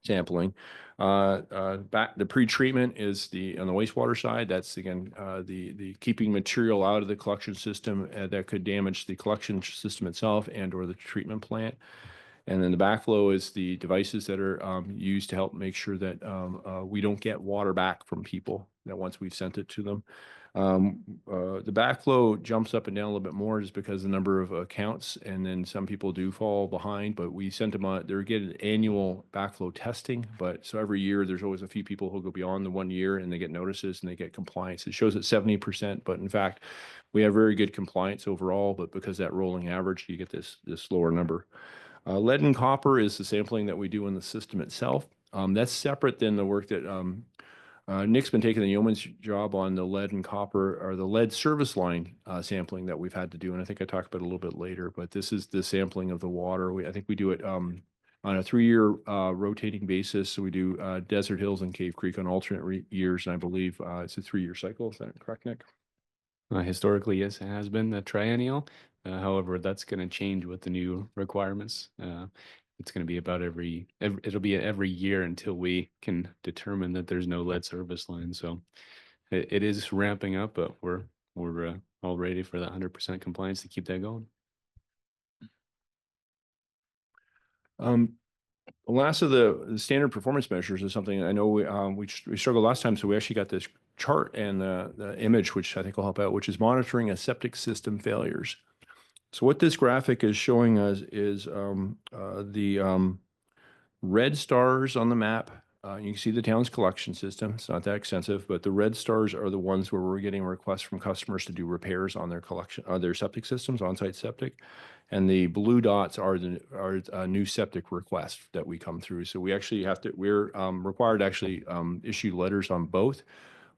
Speaker 12: sampling. The pre-treatment is on the wastewater side. That's again the keeping material out of the collection system that could damage the collection system itself and or the treatment plant. And then the backflow is the devices that are used to help make sure that we don't get water back from people that once we've sent it to them. The backflow jumps up and down a little bit more just because the number of accounts, and then some people do fall behind, but we sent them on, they're getting annual backflow testing. But so every year there's always a few people who go beyond the 1 year and they get notices and they get compliance. It shows at 70%, but in fact, we have very good compliance overall, but because that rolling average, you get this lower number. Lead and copper is the sampling that we do in the system itself. That's separate than the work that Nick's been taking the yeoman's job on the lead and copper, or the lead service line sampling that we've had to do. And I think I talked about it a little bit later, but this is the sampling of the water. I think we do it on a 3-year rotating basis. So we do Desert Hills and Cave Creek on alternate years. And I believe it's a 3-year cycle. Is that correct, Nick?
Speaker 14: Historically, yes, it has been the triennial. However, that's going to change with the new requirements. It's going to be about it'll be every year until we can determine that there's no lead service line. So it is ramping up, but we're all ready for that 100% compliance to keep that going.
Speaker 12: The last of the standard performance measures is something I know we struggled last time. So we actually got this chart and the image, which I think will help out, which is monitoring a septic system failures. So what this graphic is showing us is the red stars on the map. You can see the town's collection system. It's not that extensive, but the red stars are the ones where we're getting requests from customers to do repairs on their collection, their septic systems, on-site septic. And the blue dots are new septic requests that we come through. So we actually we're required to actually issue letters on both.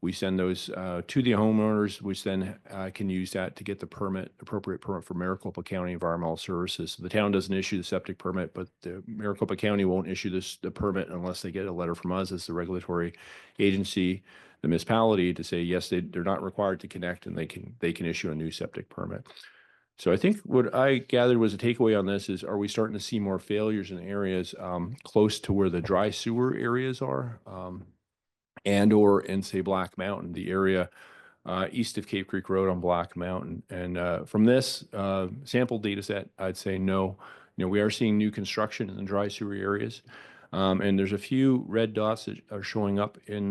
Speaker 12: We send those to the homeowners, which then can use that to get the appropriate permit for Maricopa County Environmental Services. So the town doesn't issue the septic permit, but the Maricopa County won't issue the permit unless they get a letter from us as the regulatory agency the municipality to say, yes, they're not required to connect and they can issue a new septic permit. So I think what I gathered was a takeaway on this is, are we starting to see more failures in areas close to where the dry sewer areas are? And or in say Black Mountain, the area east of Cape Creek Road on Black Mountain. And from this sample data set, I'd say no. We are seeing new construction in the dry sewer areas. And there's a few red dots that are showing up in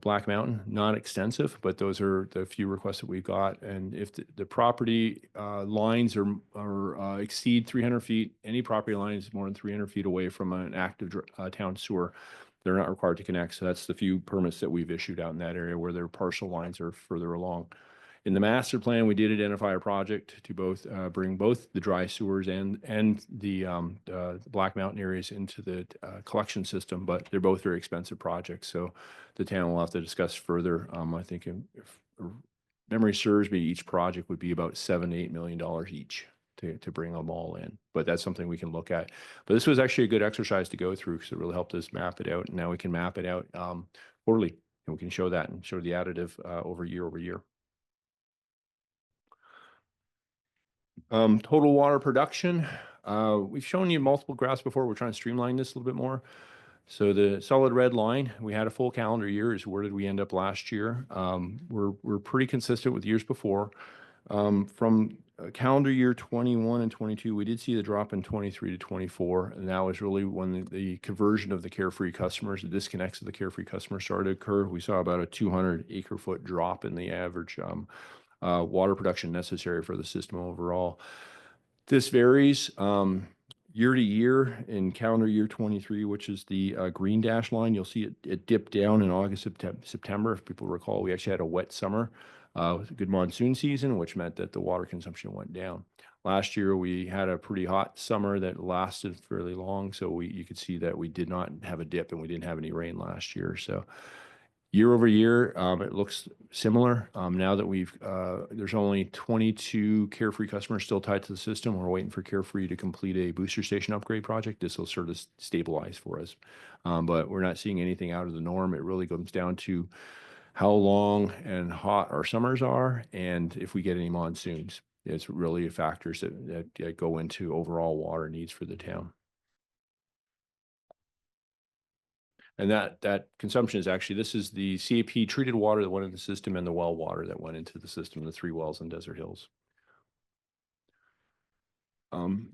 Speaker 12: Black Mountain, not extensive, but those are the few requests that we got. And if the property lines are exceed 300 feet, any property lines more than 300 feet away from an active town sewer, they're not required to connect. So that's the few permits that we've issued out in that area where their partial lines are further along. In the master plan, we did identify a project to both bring both the dry sewers and the Black Mountain areas into the collection system, but they're both very expensive projects. So the town will have to discuss further. I think if memory serves me, each project would be about $7 to $8 million each to bring them all in. But that's something we can look at. But this was actually a good exercise to go through because it really helped us map it out. And now we can map it out quarterly, and we can show that and show the additive over year. Total water production. We've shown you multiple graphs before. We're trying to streamline this a little bit more. So the solid red line, we had a full calendar year. Is where did we end up last year? We're pretty consistent with years before. From calendar year 21 and 22, we did see the drop in 23 to 24, and that was really when the conversion of the Carefree customers, the disconnects of the Carefree customers started to occur. We saw about a 200 acre-foot drop in the average water production necessary for the system overall. This varies year to year. In calendar year 23, which is the green dash line, you'll see it dipped down in August, September. If people recall, we actually had a wet summer with a good monsoon season, which meant that the water consumption went down. Last year, we had a pretty hot summer that lasted fairly long. So you could see that we did not have a dip and we didn't have any rain last year. So year over year, it looks similar. Now that there's only 22 Carefree customers still tied to the system. We're waiting for Carefree to complete a booster station upgrade project. This will sort of stabilize for us. But we're not seeing anything out of the norm. It really comes down to how long and hot our summers are and if we get any monsoons. It's really factors that go into overall water needs for the town. And that consumption is actually, this is the CAP treated water that went into the system and the well water that went into the system, the 3 wells in Desert Hills.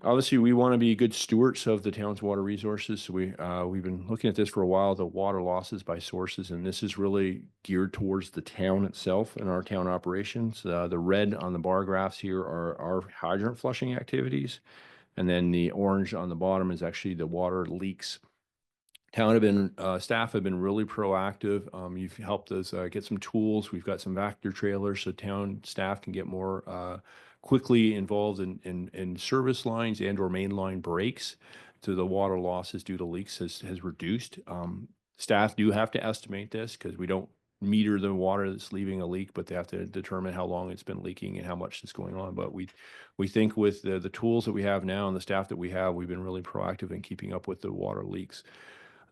Speaker 12: Obviously, we want to be good stewards of the town's water resources. So we've been looking at this for a while, the water losses by sources, and this is really geared towards the town itself and our town operations. The red on the bar graphs here are our hydrant flushing activities. And then the orange on the bottom is actually the water leaks. Staff have been really proactive. You've helped us get some tools. We've got some Vector trailers so town staff can get more quickly involved in service lines and or mainline breaks. So the water losses due to leaks has reduced. Staff do have to estimate this because we don't meter the water that's leaving a leak, but they have to determine how long it's been leaking and how much is going on. But we think with the tools that we have now and the staff that we have, we've been really proactive in keeping up with the water leaks.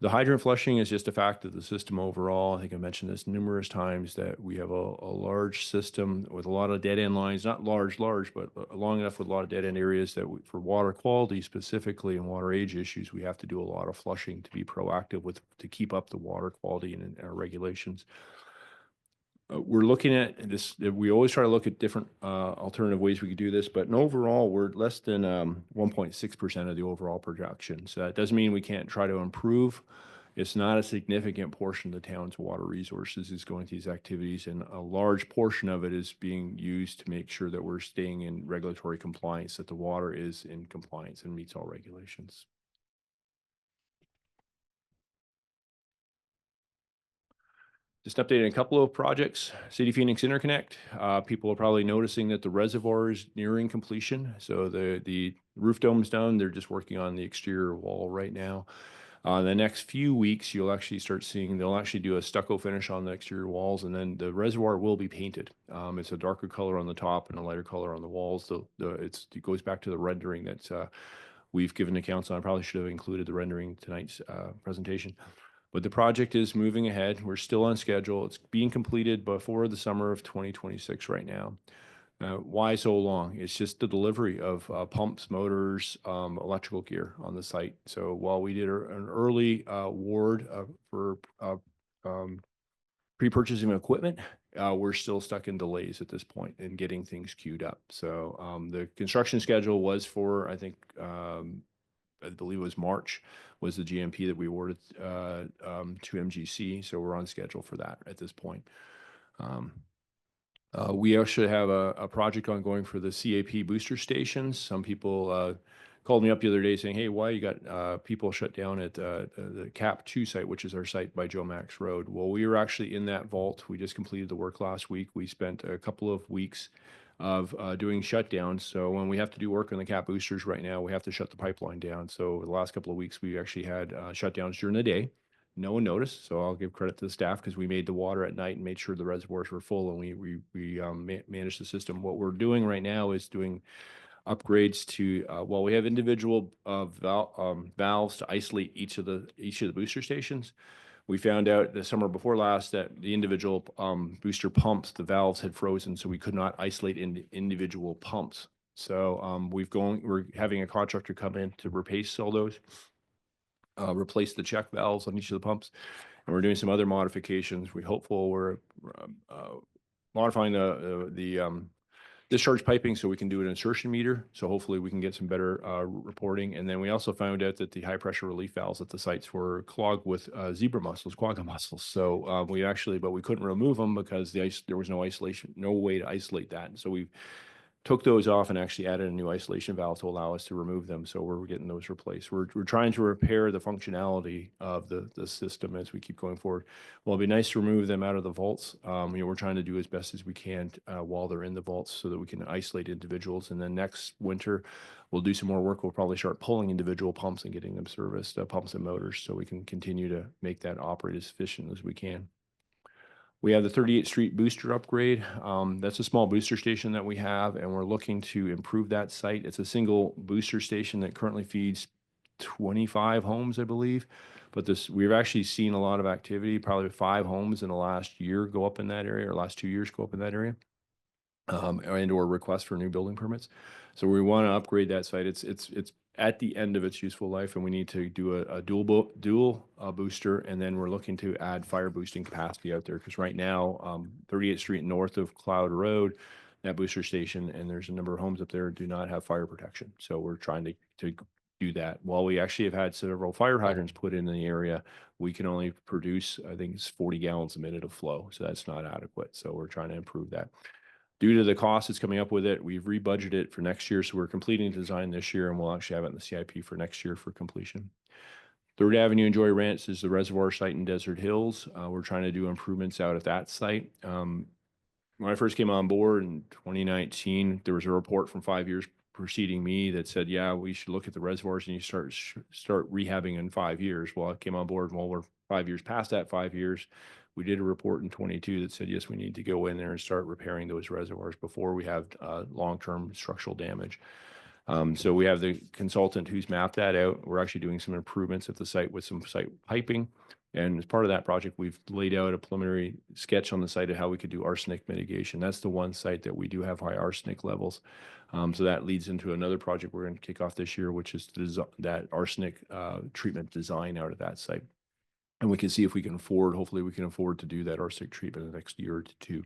Speaker 12: The hydrant flushing is just a fact of the system overall. I think I mentioned this numerous times that we have a large system with a lot of dead end lines, not large, but long enough with a lot of dead end areas that for water quality specifically and water age issues, we have to do a lot of flushing to be proactive to keep up the water quality and our regulations. We're looking at this, we always try to look at different alternative ways we could do this, but in overall, we're less than 1.6% of the overall production. So that doesn't mean we can't try to improve. It's not a significant portion of the town's water resources is going to these activities, and a large portion of it is being used to make sure that we're staying in regulatory compliance, that the water is in compliance and meets all regulations. Just updating a couple of projects. City Phoenix Interconnect. People are probably noticing that the reservoir is nearing completion. So the roof dome is done. They're just working on the exterior wall right now. The next few weeks, you'll actually start seeing, they'll actually do a stucco finish on the exterior walls, and then the reservoir will be painted. It's a darker color on the top and a lighter color on the walls. It goes back to the rendering that we've given to council. I probably should have included the rendering tonight's presentation. But the project is moving ahead. We're still on schedule. It's being completed before the summer of 2026 right now. Why so long? It's just the delivery of pumps, motors, electrical gear on the site. So while we did an early award for pre-purchasing equipment, we're still stuck in delays at this point in getting things queued up. So the construction schedule was for, I think, I believe it was March was the GMP that we awarded to MGC. So we're on schedule for that at this point. We actually have a project ongoing for the CAP booster stations. Some people called me up the other day saying, hey, why you got people shut down at the CAP 2 site, which is our site by Joe Max Road. Well, we were actually in that vault. We just completed the work last week. We spent a couple of weeks of doing shutdowns. So when we have to do work on the CAP boosters right now, we have to shut the pipeline down. So the last couple of weeks, we actually had shutdowns during the day. No one noticed, so I'll give credit to the staff because we made the water at night and made sure the reservoirs were full, and we managed the system. What we're doing right now is doing upgrades to while we have individual valves to isolate each of the booster stations. We found out the summer before last that the individual booster pumps, the valves had frozen, so we could not isolate individual pumps. So we're having a contractor come in to replace all those. Replace the check valves on each of the pumps, and we're doing some other modifications. We're modifying the discharge piping so we can do an insertion meter. So hopefully we can get some better reporting. And then we also found out that the high pressure relief valves at the sites were clogged with zebra mussels, quagga mussels. So but we couldn't remove them because there was no isolation, no way to isolate that. And so we took those off and actually added a new isolation valve to allow us to remove them. So we're getting those replaced. We're trying to repair the functionality of the system as we keep going forward. Well, it'd be nice to remove them out of the vaults. We're trying to do as best as we can while they're in the vaults so that we can isolate individuals. And then next winter, we'll do some more work. We'll probably start pulling individual pumps and getting them serviced, pumps and motors, so we can continue to make that operate as efficient as we can. We have the 38th Street booster upgrade. That's a small booster station that we have, and we're looking to improve that site. It's a single booster station that currently feeds 25 homes, I believe. But we've actually seen a lot of activity, probably 5 homes in the last year go up in that area, or last 2 years go up in that area, and or requests for new building permits. So we want to upgrade that site. It's at the end of its useful life, and we need to do a dual booster, and then we're looking to add fire boosting capacity out there because right now 38th Street north of Cloud Road, that booster station, and there's a number of homes up there do not have fire protection. So we're trying to do that. While we actually have had several fire hydrants put in the area, we can only produce, I think it's 40 gallons a minute of flow, so that's not adequate. So we're trying to improve that. Due to the cost that's coming up with it, we've rebudgeted for next year. So we're completing design this year, and we'll actually have it in the CIP for next year for completion. 3rd Avenue and Joy Ranch is the reservoir site in Desert Hills. We're trying to do improvements out at that site. When I first came on board in 2019, there was a report from 5 years preceding me that said, yeah, we should look at the reservoirs and you start rehabbing in 5 years. Well, I came on board, well, we're 5 years past that 5 years. We did a report in 22 that said, yes, we need to go in there and start repairing those reservoirs before we have long-term structural damage. So we have the consultant who's mapped that out. We're actually doing some improvements at the site with some site piping. And as part of that project, we've laid out a preliminary sketch on the site of how we could do arsenic mitigation. That's the one site that we do have high arsenic levels. So that leads into another project we're going to kick off this year, which is that arsenic treatment design out of that site. And we can see if we can afford, hopefully we can afford to do that arsenic treatment in the next year or two,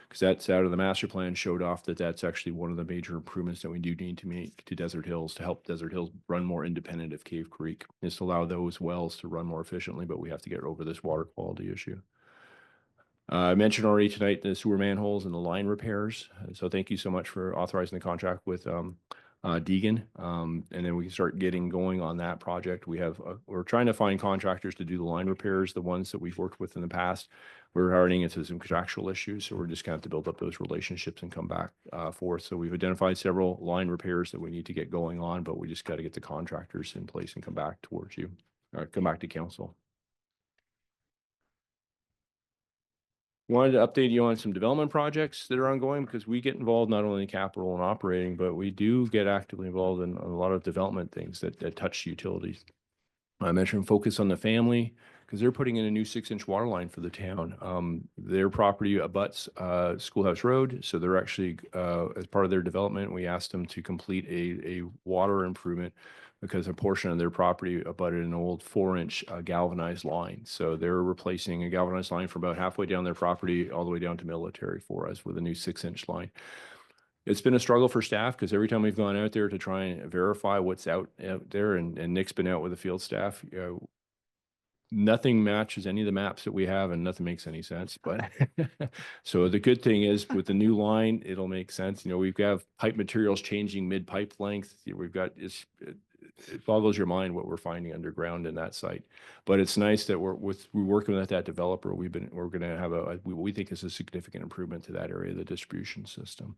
Speaker 12: because that's out of the master plan showed off that that's actually one of the major improvements that we do need to make to Desert Hills to help Desert Hills run more independent of Cave Creek. Is to allow those wells to run more efficiently, but we have to get over this water quality issue. I mentioned already tonight the sewer manholes and the line repairs. So thank you so much for authorizing the contract with Deegan, and then we can start getting going on that project. We're trying to find contractors to do the line repairs, the ones that we've worked with in the past. We're running into some contractual issues, so we're just going to have to build up those relationships and come back forth. So we've identified several line repairs that we need to get going on, but we just got to get the contractors in place and come back towards you, or come back to council. Wanted to update you on some development projects that are ongoing because we get involved not only in capital and operating, but we do get actively involved in a lot of development things that touch utilities. I mentioned focus on the family, because they're putting in a new 6-inch water line for the town. Their property abuts Schoolhouse Road, so they're actually, as part of their development, we asked them to complete a water improvement because a portion of their property abutted an old 4-inch galvanized line. So they're replacing a galvanized line from about halfway down their property all the way down to Military for us with a new 6-inch line. It's been a struggle for staff because every time we've gone out there to try and verify what's out there, and Nick's been out with the field staff, nothing matches any of the maps that we have and nothing makes any sense. But so the good thing is with the new line, it'll make sense. We've got pipe materials changing mid pipe length. We've got it boggles your mind what we're finding underground in that site. But it's nice that we're working with that developer. We're going to have we think is a significant improvement to that area of the distribution system.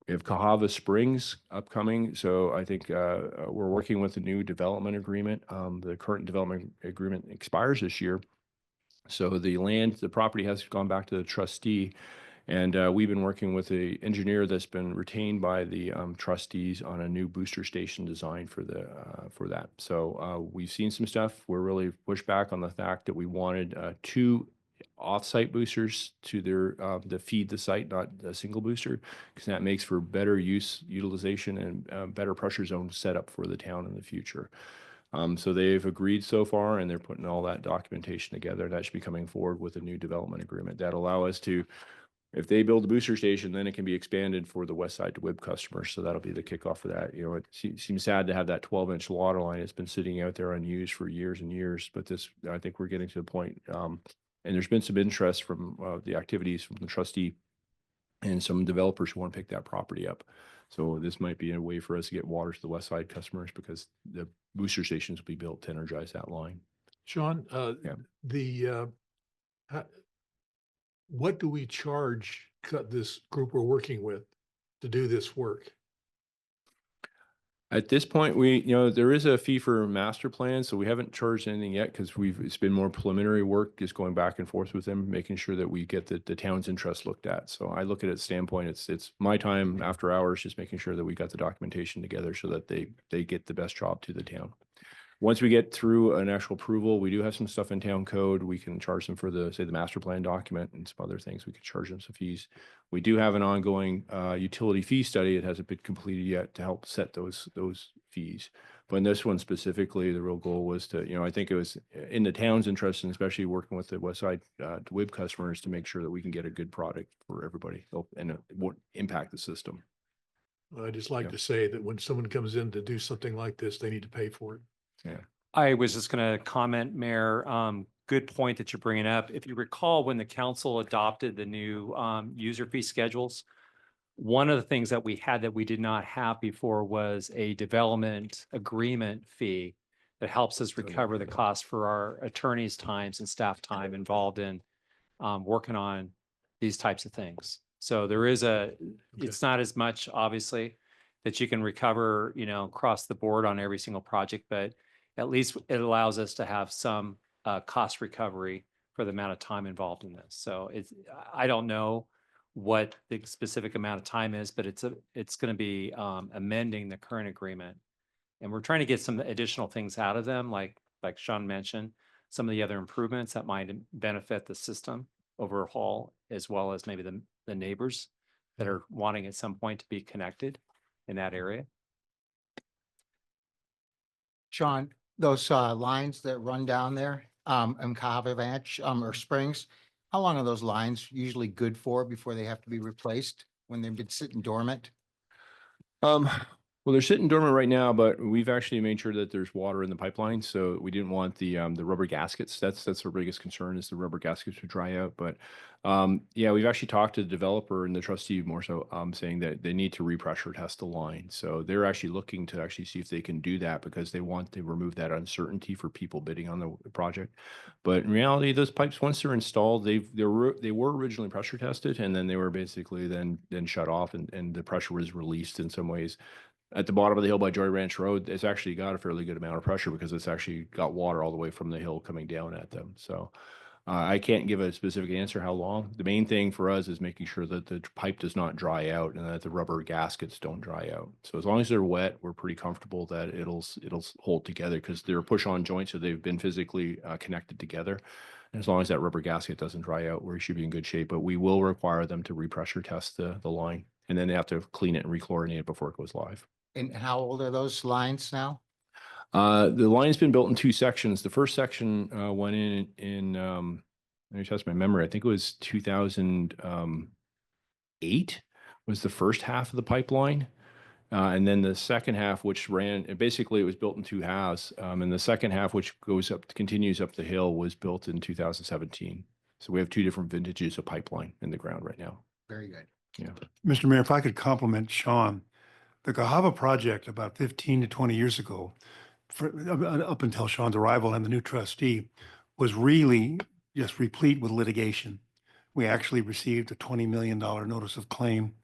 Speaker 12: We have Cahava Springs upcoming, so I think we're working with a new development agreement. The current development agreement expires this year, so the property has gone back to the trustee, and we've been working with the engineer that's been retained by the trustees on a new booster station design for that. So we've seen some stuff. We're really pushed back on the fact that we wanted 2 off-site boosters to to feed the site, not a single booster, because that makes for better utilization and better pressure zone setup for the town in the future. So they've agreed so far, and they're putting all that documentation together. That should be coming forward with a new development agreement that allow us to, if they build a booster station, then it can be expanded for the west side to WIB customers. So that'll be the kickoff for that. It seems sad to have that 12-inch water line. It's been sitting out there unused for years and years, but I think we're getting to the point. And there's been some interest from the activities from the trustee and some developers who want to pick that property up. So this might be a way for us to get water to the west side customers because the booster stations will be built to energize that line.
Speaker 1: Sean,
Speaker 12: Yeah.
Speaker 1: what do we charge this group we're working with to do this work?
Speaker 12: At this point, there is a fee for master plan, so we haven't charged anything yet because it's been more preliminary work, just going back and forth with them, making sure that we get the town's interest looked at. So I look at it standpoint, it's my time after hours, just making sure that we got the documentation together so that they get the best job to the town. Once we get through an actual approval, we do have some stuff in town code. We can charge them for the master plan document and some other things. We can charge them some fees. We do have an ongoing utility fee study. It hasn't been completed yet to help set those fees. But in this one specifically, the real goal was to, I think it was in the town's interest, and especially working with the west side WIB customers to make sure that we can get a good product for everybody and it won't impact the system.
Speaker 1: I just like to say that when someone comes in to do something like this, they need to pay for it.
Speaker 12: Yeah.
Speaker 5: I was just going to comment, Mayor, good point that you're bringing up. If you recall, when the council adopted the new user fee schedules, one of the things that we had that we did not have before was a development agreement fee that helps us recover the cost for our attorneys' times and staff time involved in working on these types of things. So there is it's not as much, obviously, that you can recover, across the board on every single project, but at least it allows us to have some cost recovery for the amount of time involved in this. So I don't know what the specific amount of time is, but it's going to be amending the current agreement. And we're trying to get some additional things out of them, like Sean mentioned, some of the other improvements that might benefit the system overhaul, as well as maybe the neighbors that are wanting at some point to be connected in that area.
Speaker 4: Sean, those lines that run down there in Cahava Ranch or Springs, how long are those lines usually good for before they have to be replaced when they've been sitting dormant?
Speaker 12: Well, they're sitting dormant right now, but we've actually made sure that there's water in the pipeline. So we didn't want the rubber gaskets. That's our biggest concern is the rubber gaskets would dry out. But yeah, we've actually talked to the developer and the trustee more so saying that they need to repressure test the line. So they're actually looking to actually see if they can do that because they want to remove that uncertainty for people bidding on the project. But in reality, those pipes, once they're installed, they were originally pressure tested, and then they were basically then shut off, and the pressure was released in some ways. At the bottom of the hill by Joy Ranch Road, it's actually got a fairly good amount of pressure because it's actually got water all the way from the hill coming down at them. So I can't give a specific answer how long. The main thing for us is making sure that the pipe does not dry out and that the rubber gaskets don't dry out. So as long as they're wet, we're pretty comfortable that it'll hold together because they're push-on joints, so they've been physically connected together. And as long as that rubber gasket doesn't dry out, we should be in good shape. But we will require them to repressure test the line, and then they have to clean it and rechlorinate it before it goes live.
Speaker 4: And how old are those lines now?
Speaker 12: The line's been built in two sections. The first section went in let me test my memory. I think it was 2008 was the first half of the pipeline. And then the second half, which ran, basically it was built in two halves. And the second half, which continues up the hill, was built in 2017. So we have two different vintages of pipeline in the ground right now.
Speaker 4: Very good.
Speaker 12: Yeah.
Speaker 13: Mr. Mayor, if I could compliment Sean, the Cahaba project about 15 to 20 years ago, up until Sean's arrival and the new trustee, was really just replete with litigation. We actually received a $20 million notice of claim,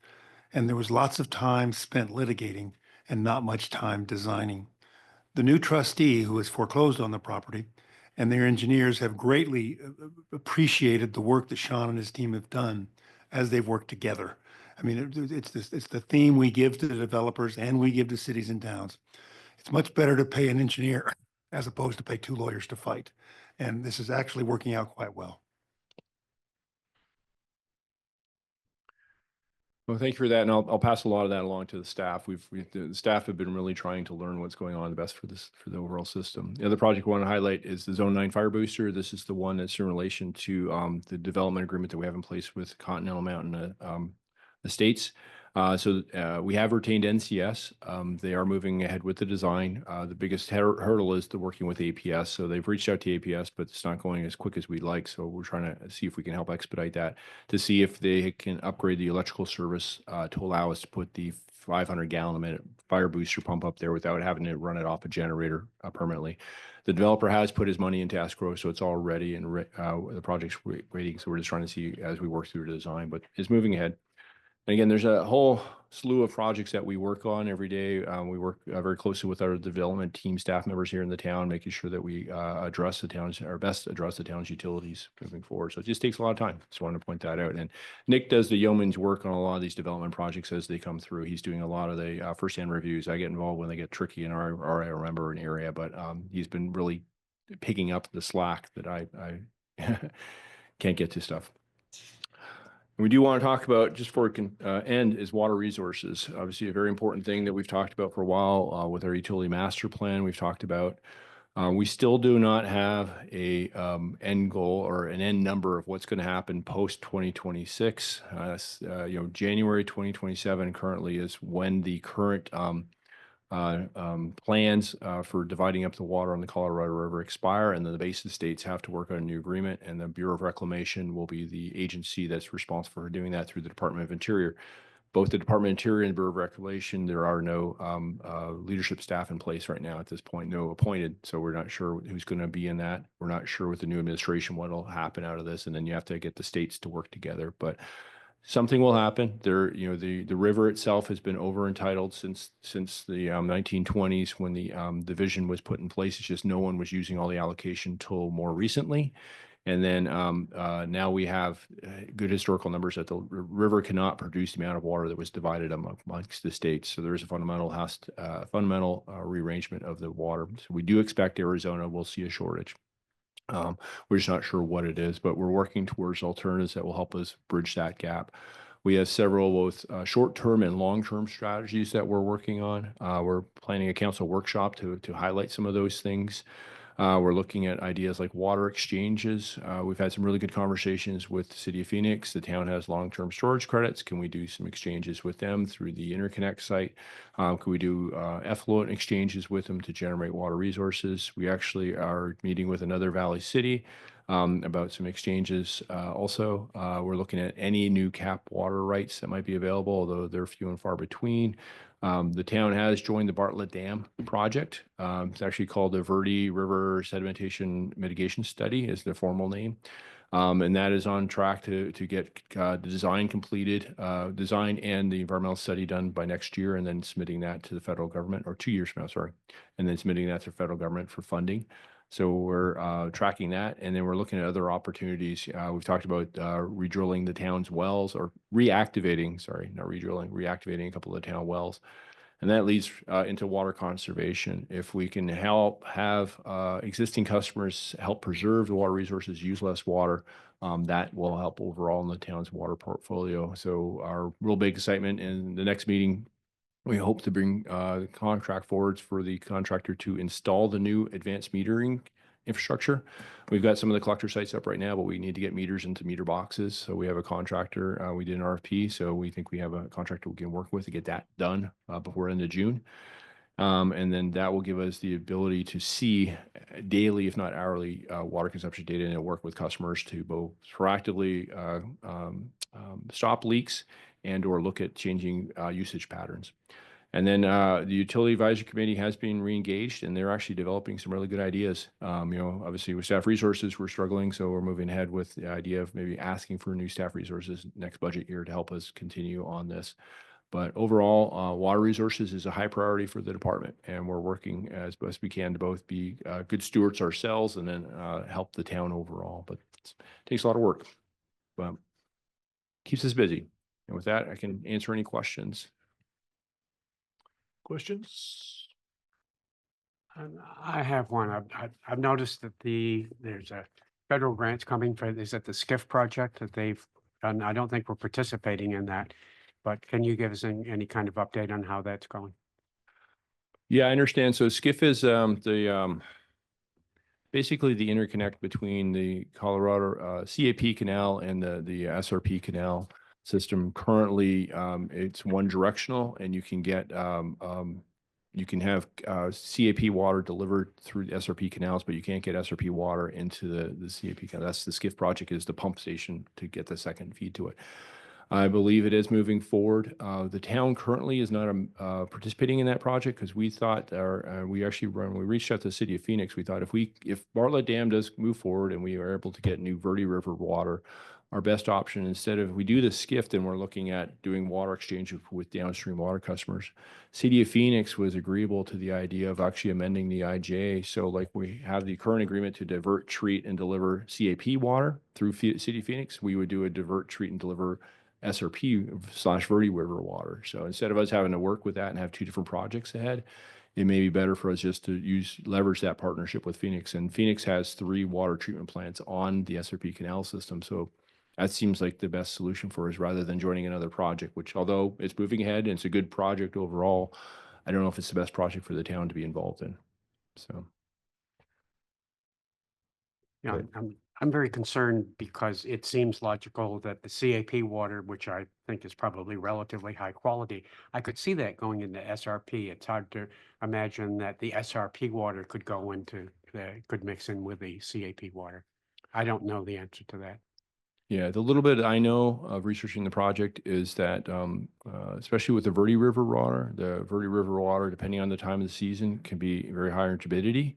Speaker 13: and there was lots of time spent litigating and not much time designing. The new trustee, who has foreclosed on the property, and their engineers have greatly appreciated the work that Sean and his team have done as they've worked together. I mean, it's the theme we give to the developers and we give to cities and towns. It's much better to pay an engineer as opposed to pay two lawyers to fight. And this is actually working out quite well.
Speaker 12: Well, thank you for that, and I'll pass a lot of that along to the staff. The staff have been really trying to learn what's going on the best for the overall system. The other project we want to highlight is the Zone 9 fire booster. This is the one that's in relation to the development agreement that we have in place with Continental Mountain Estates. We have retained NCS. They are moving ahead with the design. The biggest hurdle is the working with APS. So they've reached out to APS, but it's not going as quick as we'd like. So we're trying to see if we can help expedite that, to see if they can upgrade the electrical service to allow us to put the 500-gallon a minute fire booster pump up there without having to run it off a generator permanently. The developer has put his money into escrow, so it's all ready and the project's waiting. So we're just trying to see as we work through the design, but it's moving ahead. And again, there's a whole slew of projects that we work on every day. We work very closely with our development team, staff members here in the town, making sure that we address the town's utilities moving forward. So it just takes a lot of time. Just wanted to point that out. And Nick does the yeoman's work on a lot of these development projects as they come through. He's doing a lot of the first-hand reviews. I get involved when they get tricky in our remember an area, but he's been really picking up the slack that I can't get to stuff. We do want to talk about, just before we can end, is water resources. Obviously, a very important thing that we've talked about for a while with our utility master plan. We've talked about. We still do not have a end goal or an end number of what's going to happen post 2026. January 2027 currently is when the current plans for dividing up the water on the Colorado River expire, and then the basin states have to work on a new agreement, and the Bureau of Reclamation will be the agency that's responsible for doing that through the Department of Interior. Both the Department of Interior and the Bureau of Reclamation, there are no leadership staff in place right now at this point, no appointed, so we're not sure who's going to be in that. We're not sure with the new administration what will happen out of this, and then you have to get the states to work together, but something will happen. The river itself has been over entitled since the 1920s when the division was put in place. It's just no one was using all the allocation till more recently. And then now we have good historical numbers that the river cannot produce the amount of water that was divided amongst the states. So there is a fundamental rearrangement of the water. So we do expect Arizona will see a shortage. We're just not sure what it is, but we're working towards alternatives that will help us bridge that gap. We have several both short-term and long-term strategies that we're working on. We're planning a council workshop to highlight some of those things. We're looking at ideas like water exchanges. We've had some really good conversations with the City of Phoenix. The town has long-term storage credits. Can we do some exchanges with them through the Interconnect site? Can we do effluent exchanges with them to generate water resources? We actually are meeting with another Valley City about some exchanges. Also, we're looking at any new cap water rights that might be available, although they're few and far between. The town has joined the Bartlett Dam project. It's actually called the Verde River Sedimentation Mitigation Study is the formal name. And that is on track to get the design completed, design and the environmental study done by next year, and then submitting that to the federal government, or 2 years from now, sorry, and then submitting that to the federal government for funding. So we're tracking that, and then we're looking at other opportunities. We've talked about redrilling the town's wells, or reactivating, sorry, not redrilling, reactivating a couple of the town wells. And that leads into water conservation. If we can help have existing customers help preserve the water resources, use less water, that will help overall in the town's water portfolio. So our real big excitement in the next meeting, we hope to bring contract forwards for the contractor to install the new advanced metering infrastructure. We've got some of the collector sites up right now, but we need to get meters into meter boxes. So we have a contractor. We did an RFP, so we think we have a contractor we can work with to get that done before end of June. And then that will give us the ability to see daily, if not hourly, water consumption data, and work with customers to both proactively stop leaks and or look at changing usage patterns. And then the Utility Advisory Committee has been re-engaged, and they're actually developing some really good ideas. Obviously with staff resources, we're struggling, so we're moving ahead with the idea of maybe asking for new staff resources next budget year to help us continue on this. But overall, water resources is a high priority for the department, and we're working as best we can to both be good stewards ourselves and then help the town overall. But it takes a lot of work, but keeps us busy. And with that, I can answer any questions.
Speaker 1: Questions?
Speaker 9: I have one. I've noticed that there's a federal grants coming for, is it the SCIF project that they've done? I don't think we're participating in that, but can you give us any kind of update on how that's going?
Speaker 12: Yeah, I understand. So SCIF is basically the interconnect between the Colorado CAP canal and the SRP canal system. Currently, it's one directional, and you can get you can have CAP water delivered through the SRP canals, but you can't get SRP water into the CAP canal. That's the SCIF project, is the pump station to get the second feed to it. I believe it is moving forward. The town currently is not participating in that project because we thought, when we reached out to the city of Phoenix, we thought if Bartlett Dam does move forward and we are able to get new Verde River water, our best option, instead of we do the SCIF, then we're looking at doing water exchange with downstream water customers. City of Phoenix was agreeable to the idea of actually amending the IJA. So like we have the current agreement to divert, treat, and deliver CAP water through City of Phoenix, we would do a divert, treat, and deliver SRP/Verde River water. So instead of us having to work with that and have two different projects ahead, it may be better for us just to leverage that partnership with Phoenix. And Phoenix has 3 water treatment plants on the SRP canal system. So that seems like the best solution for us, rather than joining another project, which, although it's moving ahead and it's a good project overall, I don't know if it's the best project for the town to be involved in. So.
Speaker 9: Yeah, I'm very concerned because it seems logical that the CAP water, which I think is probably relatively high quality, I could see that going into SRP. It's hard to imagine that the SRP water could could mix in with the CAP water. I don't know the answer to that.
Speaker 12: Yeah, the little bit I know of researching the project is that, especially with the Verde River water, depending on the time of the season, can be very high in turbidity.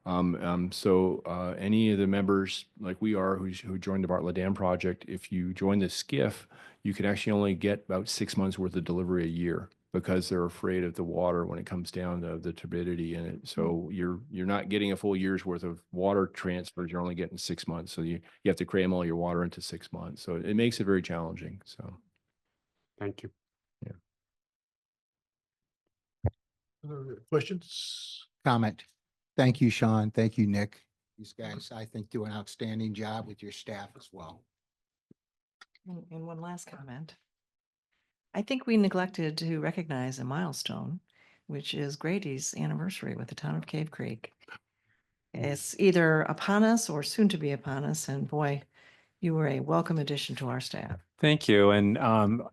Speaker 12: So any of the members like we are who joined the Bartlett Dam project, if you join the SCIF, you can actually only get about 6 months worth of delivery a year, because they're afraid of the water when it comes down to the turbidity in it. So you're not getting a full year's worth of water transfers. You're only getting 6 months. So you have to cram all your water into 6 months. So it makes it very challenging. So.
Speaker 9: Thank you.
Speaker 12: Yeah.
Speaker 1: Other questions?
Speaker 4: Comment. Thank you, Sean. Thank you, Nick. These guys, I think, do an outstanding job with your staff as well.
Speaker 3: And one last comment. I think we neglected to recognize a milestone, which is Grady's anniversary with the town of Cave Creek. It's either upon us or soon to be upon us. And boy, you were a welcome addition to our staff.
Speaker 5: Thank you. And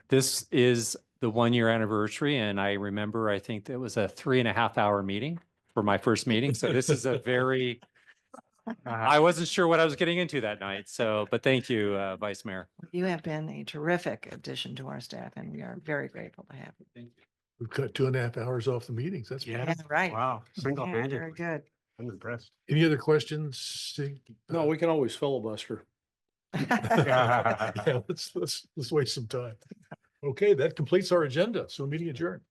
Speaker 5: this is the 1-year anniversary. And I remember, I think it was a 3.5-hour meeting for my first meeting. So this is a very, I wasn't sure what I was getting into that night. So, but thank you, Vice Mayor.
Speaker 3: You have been a terrific addition to our staff, and we are very grateful to have you.
Speaker 5: Thank you.
Speaker 1: We've cut 2.5 hours off the meetings. That's
Speaker 9: Yeah,
Speaker 3: right.
Speaker 9: Wow, single-handed.
Speaker 3: Very good.
Speaker 9: I'm impressed.
Speaker 1: Any other questions?
Speaker 10: No, we can always filibuster.
Speaker 1: Yeah, let's waste some time. Okay, that completes our agenda. So meeting adjourned.